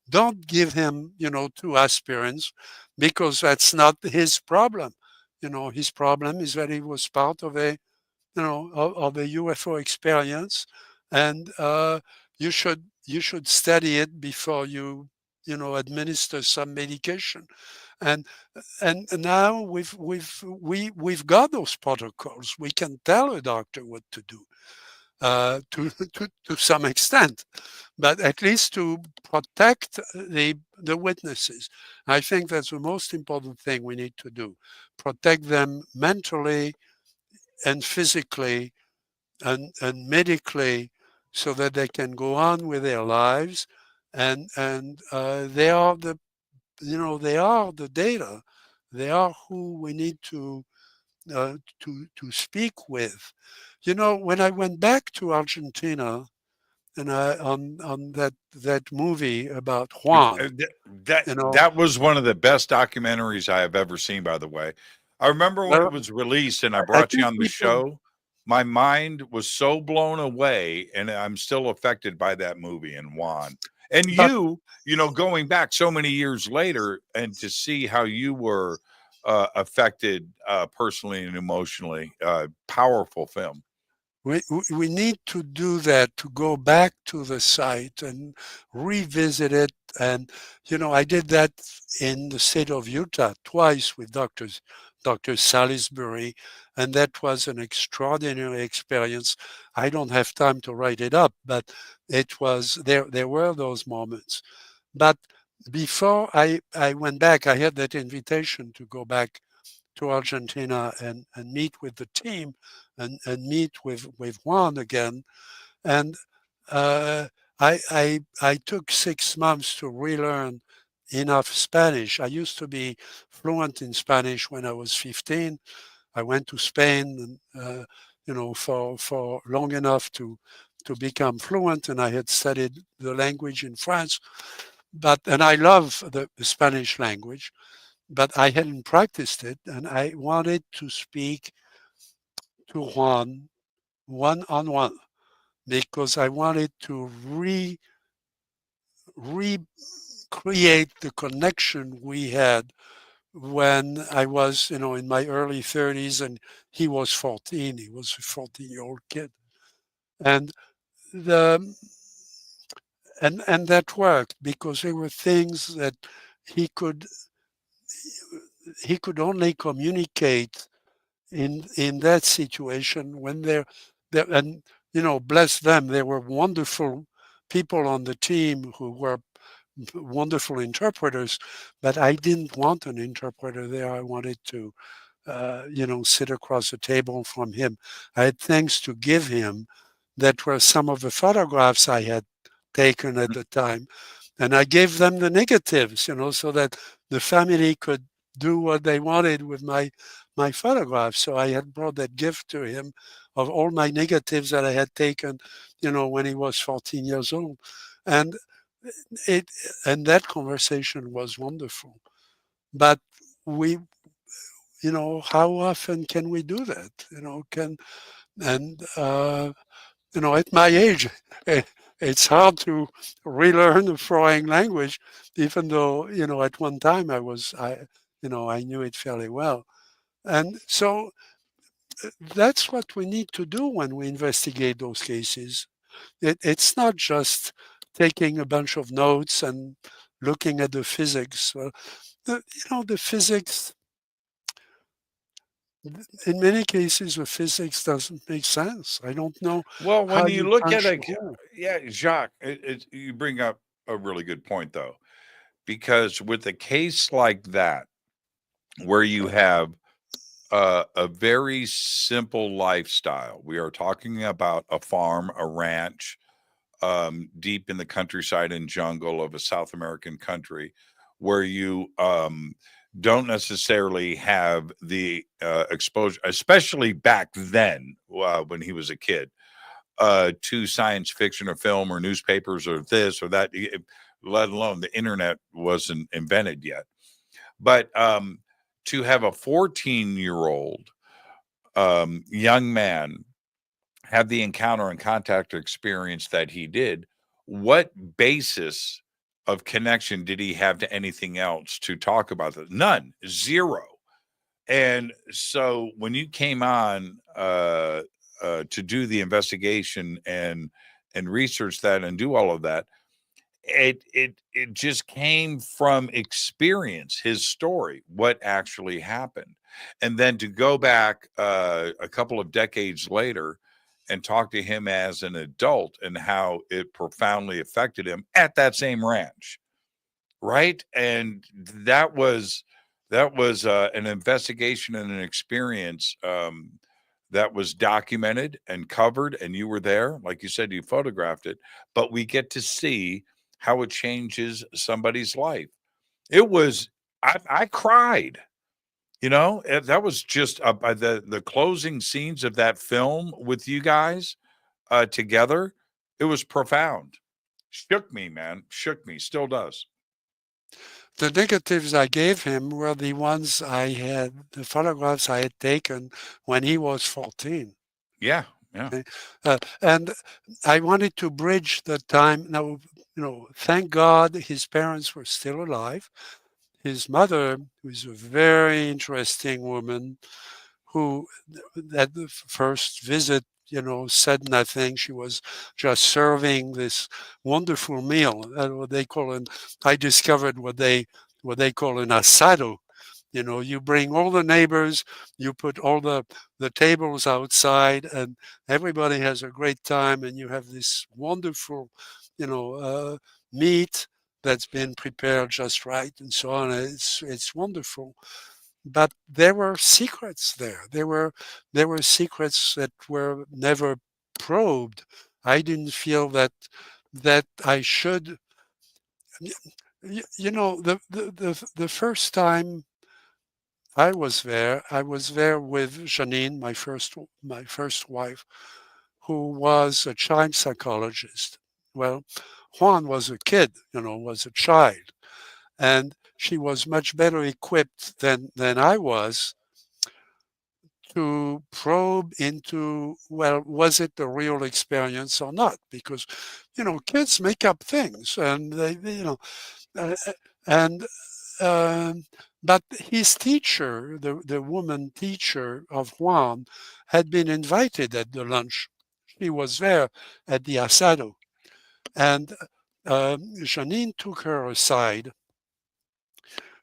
don't give him, 2 aspirins, because that's not his problem. His problem is that he was part of a, of a UFO experience, and you should study it before you administer some medication. And now we've got those protocols. We can tell a doctor what to do to some extent, but at least to protect the witnesses. I think that's the most important thing we need to do: protect them mentally and physically and medically, so that they can go on with their lives. And they are the data. They are who we need to speak with. When I went back to Argentina, and on that movie about Juan, That was one of the best documentaries I have ever seen, by the way. I remember when it was released and I brought you on the show. My mind was so blown away, and I'm still affected by that movie and Juan. And going back so many years later, and to see how you were affected personally and emotionally, powerful film. We need to do that, to go back to the site and revisit it. And, I did that in the state of Utah twice with Dr. Salisbury, and that was an extraordinary experience. I don't have time to write it up, but it was, there were those moments. But before I went back, I had that invitation to go back to Argentina and meet with the team and meet with Juan again. And I took 6 months to relearn enough Spanish. I used to be fluent in Spanish when I was 15. I went to Spain, for long enough to become fluent, and I had studied the language in France. And I love the Spanish language, but I hadn't practiced it, and I wanted to speak to Juan one-on-one, because I wanted to recreate the connection we had when I was, in my early 30s, and he was 14. He was a 14-year-old kid, and and that worked, because there were things that he could only communicate in that situation when they're and bless them, there were wonderful people on the team who were wonderful interpreters, but I didn't want an interpreter there. I wanted to sit across the table from him. I had things to give him that were some of the photographs I had taken at the time, and I gave them the negatives, so that the family could do what they wanted with my photographs. So I had brought that gift to him of all my negatives that I had taken, when he was 14 years old. And that conversation was wonderful. But we, how often can we do that? At my age, it's hard to relearn a foreign language, even though, at one time I knew it fairly well. And so that's what we need to do when we investigate those cases. It's not just taking a bunch of notes and looking at the physics. The physics, in many cases, the physics doesn't make sense. I don't know Well, how when you you look at punch a, a hole. yeah, Jacques, you bring up a really good point though, because with a case like that, where you have a very simple lifestyle, we are talking about a farm, a ranch, deep in the countryside and jungle of a South American country, where you don't necessarily have the exposure, especially back then when he was a kid, to science fiction or film or newspapers or this or that, let alone the internet wasn't invented yet. But to have a 14-year-old young man have the encounter and contact experience that he did, what basis of connection did he have to anything else to talk about this? None, zero. And so when you came on to do the investigation and research that and do all of that, it just came from experience, his story, what actually happened. And then to go back a couple of decades later and talk to him as an adult and how it profoundly affected him at that same ranch, right? And that was an investigation and an experience that was documented and covered, and you were there, like you said, you photographed it, but we get to see how it changes somebody's life. It was, I cried. That was just by the closing scenes of that film with you guys together. It was profound. Shook me, man. Shook me. Still does. The negatives I gave him were the photographs I had taken when he was 14. Yeah. Yeah. Okay? And I wanted to bridge the time. Now, thank God his parents were still alive. His mother, who's a very interesting woman, who at the first visit, said nothing. She was just serving this wonderful meal. What they call I discovered what they call an asado. You bring all the neighbors, you put all the tables outside, and everybody has a great time, and you have this wonderful, meat that's been prepared just right, and so on. It's wonderful. But there were secrets there. There were secrets that were never probed. I didn't feel that I should. The first time I was there with Janine, my first wife, who was a child psychologist. Well, Juan was a kid, was a child, and she was much better equipped than I was to probe into, well, was it a real experience or not? Because, kids make up things, and uh, and but his teacher, the woman teacher of Juan, had been invited at the lunch. She was there at the asado, and Janine took her aside.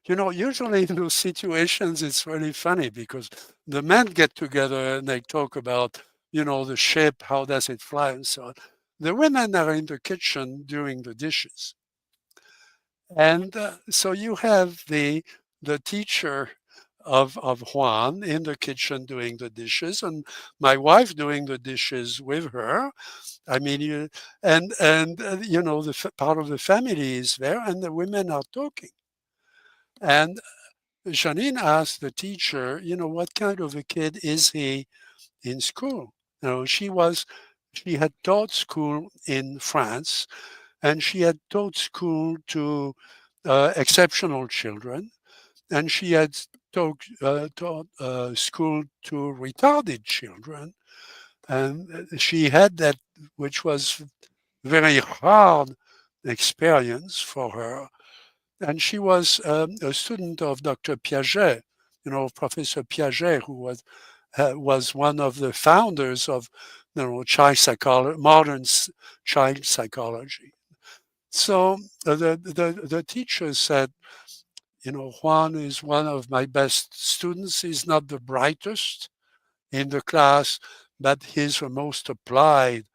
Usually in those situations, it's really funny because the men get together and they talk about, the ship, how does it fly, and so on. The women are in the kitchen doing the dishes. And so you have the teacher of Juan in the kitchen doing the dishes, and my wife doing the dishes with her. I mean, the part of the family is there, and the women are talking. And Janine asked the teacher, what kind of a kid is he in school? She had taught school in France, and she had taught school to exceptional children, and she had taught school to retarded children, and she had that, which was very hard experience for her. And she was a student of Dr. Piaget, Professor Piaget, who was one of the founders of child psychology, modern child psychology. So the teacher said, Juan is one of my best students. He's not the brightest in the class, but he's the most applied,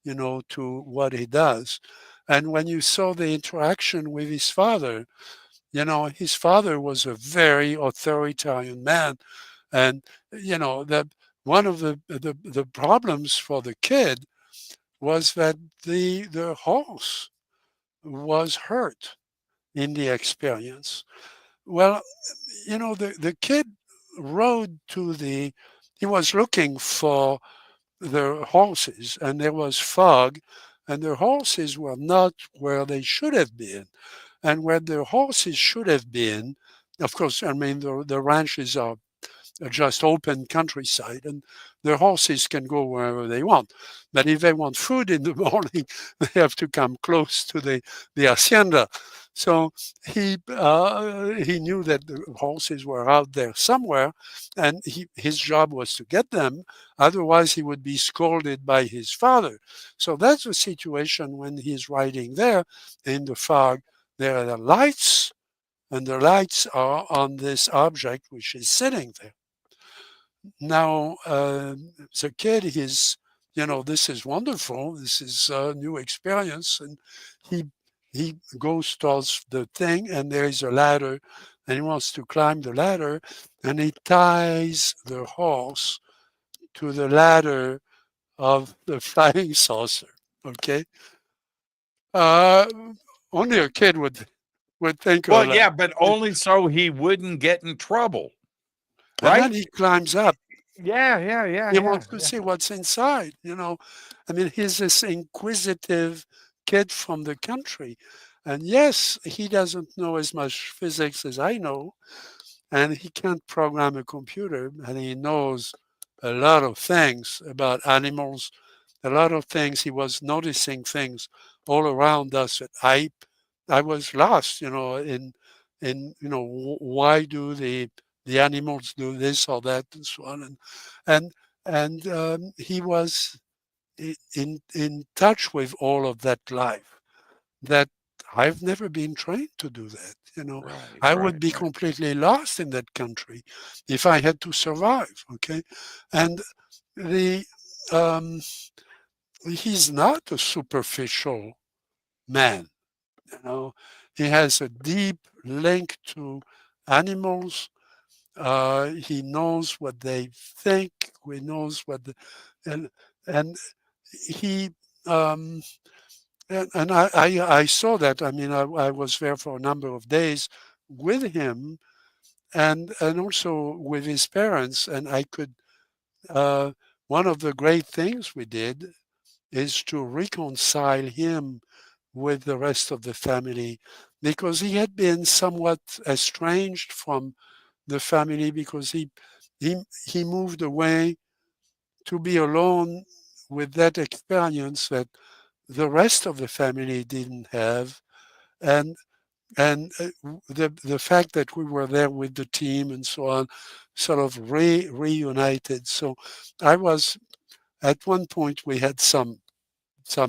to what he does. And when you saw the interaction with his father, his father was a very authoritarian man. And, that one of the problems for the kid was that the horse was hurt in the experience. Well, the kid rode he was looking for the horses, and there was fog, and the horses were not where they should have been. And where the horses should have been, of course, the ranches are just open countryside, and the horses can go wherever they want. But if they want food in the morning, they have to come close to the hacienda. So he knew that the horses were out there somewhere, and his job was to get them. Otherwise, he would be scolded by his father. So that's the situation when he's riding there in the fog. There are the lights, and the lights are on this object which is sitting there. Now, the kid is, this is wonderful. This is a new experience. And he goes towards the thing, and there is a ladder, and he wants to climb the ladder, and he ties the horse to the ladder of the flying saucer. Okay? Only a kid would think of Well, that. yeah, but only so he wouldn't get in trouble. And Right? then he climbs up. Yeah. He wants to see what's inside, he's this inquisitive kid from the country. And yes, he doesn't know as much physics as I know, and he can't program a computer, and he knows a lot of things about animals, a lot of things. He was noticing things all around us that I was lost, in why do the animals do this or that and so on, and he was in touch with all of that life that I've never been trained to do that. I would be completely lost in that country if I had to survive. Okay, and he's not a superficial man. He has a deep link to animals. He knows what they think. He knows what, and he and I saw that. I was there for a number of days with him, and also with his parents, and I could. One of the great things we did is to reconcile him with the rest of the family, because he had been somewhat estranged from the family because he moved away to be alone with that experience that the rest of the family didn't have, and the fact that we were there with the team and so on sort of reunited. So I was at one point, we had some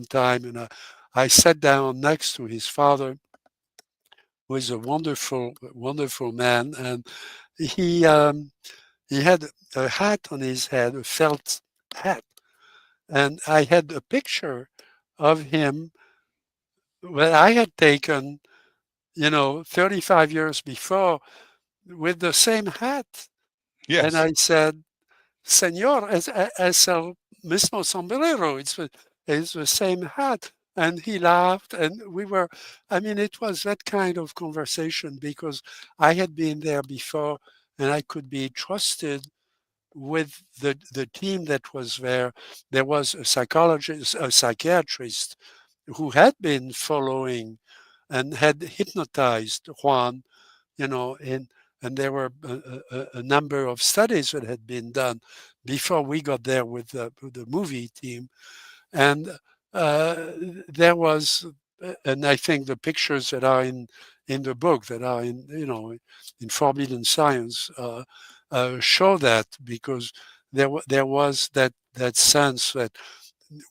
time, and I sat down next to his father, who is a wonderful man, and he had a hat on his head, a felt hat, and I had a picture of him that I had taken, 35 years before, with the same hat. Yes. And I said, "Señor, es el mismo sombrero. It's the same hat." And he laughed, and it was that kind of conversation because I had been there before, and I could be trusted with the team that was there. There was a psychologist, a psychiatrist who had been following and had hypnotized Juan, and there were a number of studies that had been done before we got there with the movie team. And there was, and I think the pictures that are in the book, that are in in Forbidden Science, show that, because there was that sense that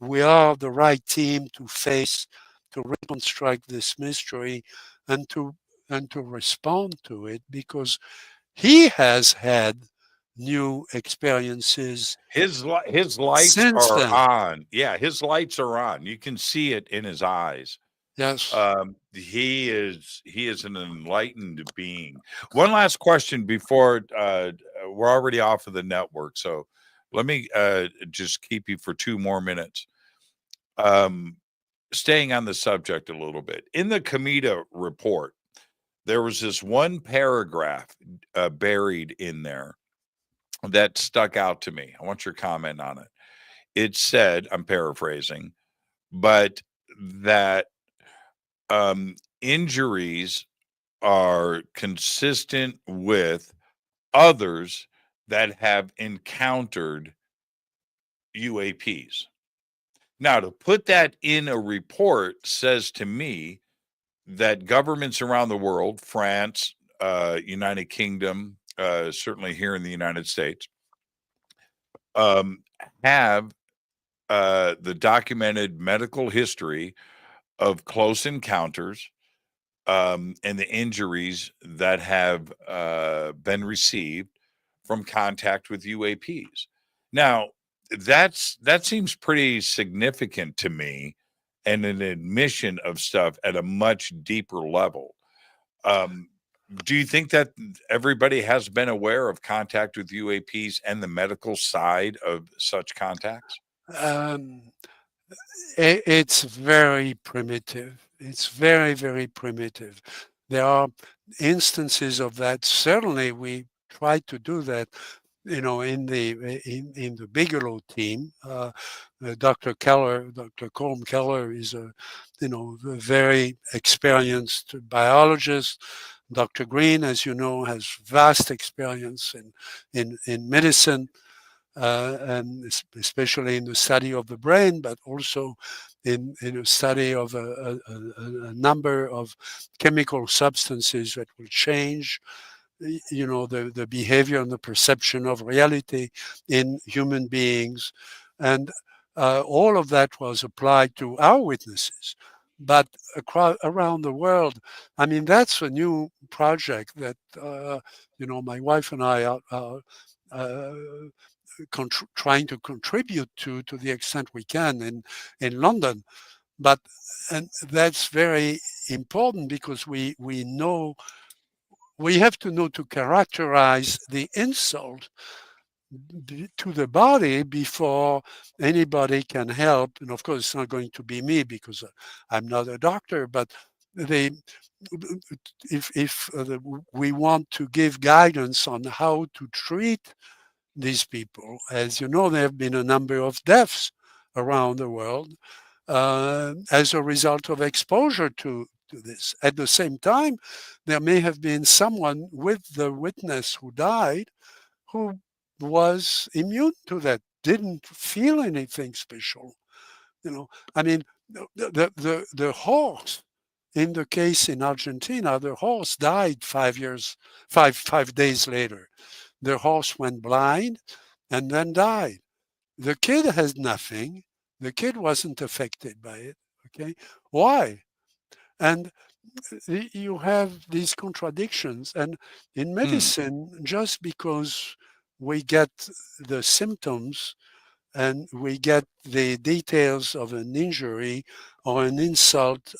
we are the right team to reconstruct this mystery, and to respond to it, because he has had new experiences His lights since are then. on. Yeah, his lights are on. You can see it in his eyes. Yes. He is an enlightened being. One last question before we're already off of the network, so let me just keep you for 2 more minutes. Staying on the subject a little bit, in the Cometa report, there was this one paragraph buried in there that stuck out to me. I want your comment on it. It said, I'm paraphrasing, but that injuries are consistent with others that have encountered UAPs. Now, to put that in a report says to me that governments around the world, France, United Kingdom, certainly here in the United States, have the documented medical history of close encounters and the injuries that have been received from contact with UAPs. Now, that seems pretty significant to me, and an admission of stuff at a much deeper level. Do you think that everybody has been aware of contact with UAPs and the medical side of such contacts? Um, it's very primitive. It's very, very primitive. There are instances of that. Certainly, we try to do that. In the Bigelow team, Dr. Keller, Dr. Colm Keller, is a very experienced biologist. Dr. Green, as you know, has vast experience in medicine, and especially in the study of the brain, but also in a study of a number of chemical substances that will change the behavior and the perception of reality in human beings. And all of that was applied to our witnesses. But around the world, I mean, that's a new project that, my wife and I are trying to contribute to the extent we can in London. But and that's very important, because we know, we have to know to characterize the insult to the body before anybody can help. And of course, it's not going to be me, because I'm not a doctor, but they, if we want to give guidance on how to treat these people, as you know, there have been a number of deaths around the world as a result of exposure to this. At the same time, there may have been someone with the witness who died who was immune to that, didn't feel anything special. I mean, the horse, in the case in Argentina, the horse died 5 days later. The horse went blind and then died. The kid has nothing. The kid wasn't affected by it. Okay, why? And you have these contradictions. And in medicine, just because we get the symptoms and we get the details of an injury or an insult,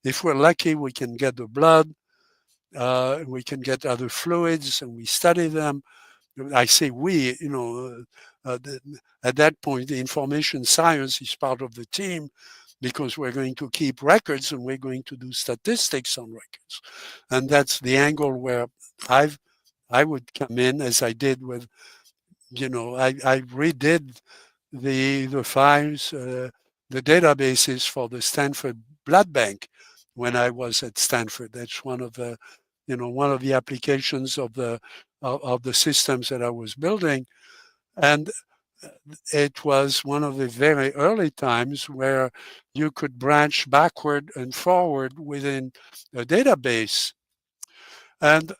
if we're lucky, we can get the blood, we can get other fluids, and we study them. I say we, at that point, the information science is part of the team, because we're going to keep records and we're going to do statistics on records. And that's the angle where I would come in, as I did with, I redid the files, the databases for the Stanford Blood Bank when I was at Stanford. That's one of the applications of the systems that I was building. And it was one of the very early times where you could branch backward and forward within a database. And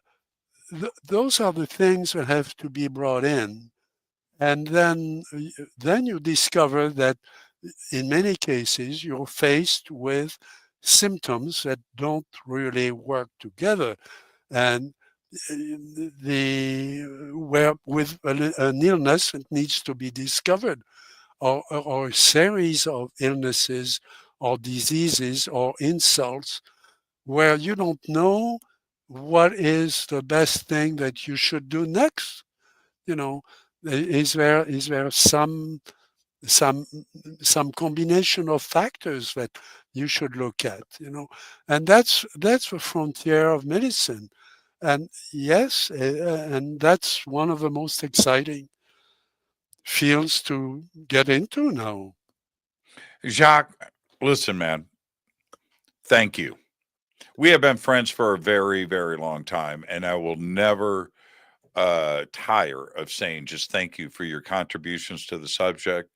those are the things that have to be brought in. And then you discover that in many cases, you're faced with symptoms that don't really work together. And where with an illness that needs to be discovered, or a series of illnesses or diseases or insults where you don't know what is the best thing that you should do next. Is there some combination of factors that you should look at, and that's the frontier of medicine. And yes, and that's one of the most exciting fields to get into now. Jacques, listen, man, thank you. We have been friends for a very, very long time, and I will never tire of saying just thank you for your contributions to the subject,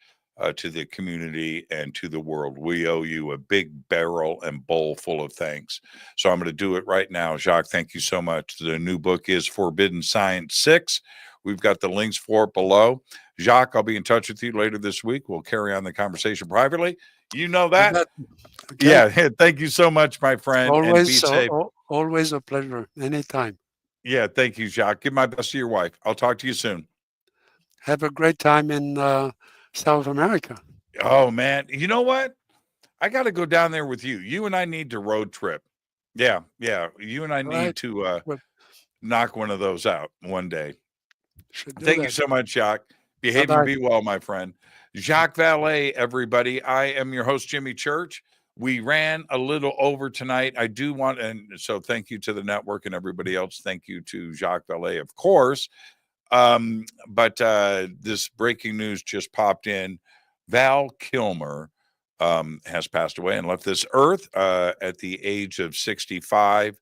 to the community, and to the world. We owe you a big barrel and bowl full of thanks. So I'm going to do it right now. Jacques, thank you so much. The new book is Forbidden Science 6. We've got the links for it below. Jacques, I'll be in touch with you later this week. We'll carry on the conversation privately. You know that? Okay. Yeah. Thank you so much, my friend. Always, and be safe. Always a pleasure. Anytime. Yeah. Thank you, Jacques. Give my best to your wife. I'll talk to you soon. Have a great time in South America. Oh, man. You know what? I got to go down there with you. You and I need to road trip. Yeah. You and I need to knock one of those out one day. Thank you so much, Jacques. Behave and be well, my friend. Jacques Vallée, everybody. I am your host, Jimmy Church. We ran a little over tonight. I do want, and so thank you to the network and everybody else. Thank you to Jacques Vallée, of course. But this breaking news just popped in. Val Kilmer has passed away and left this earth at the age of 65.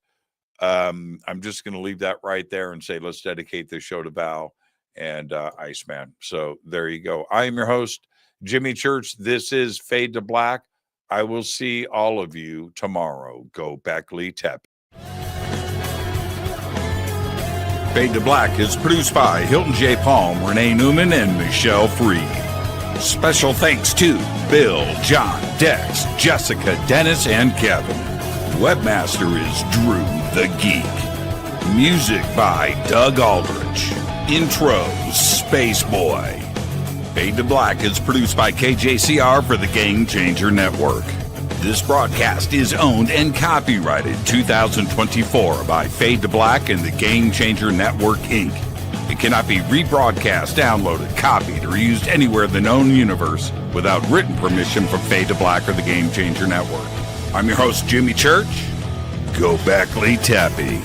I'm just going to leave that right there and say, let's dedicate this show to Val and Iceman. So there you go. I am your host, Jimmy Church. This is Fade to Black. I will see all of you tomorrow. Go Beckley Tep. Fade to Black is produced by Hilton J. Palm, Renee Newman, and Michelle Freed. Special thanks to Bill, John, Dex, Jessica, Dennis, and Kevin. Webmaster is Drew the Geek. Music by Doug Aldrich. Intro, Space Boy. Fade to Black is produced by KJCR for the Game Changer Network. This broadcast is owned and copyrighted 2024 by Fade to Black and the Game Changer Network, Inc. It cannot be rebroadcast, downloaded, copied, or used anywhere in the known universe without written permission from Fade to Black or the Game Changer Network. I'm your host, Jimmy Church. Go Beckley Tappy.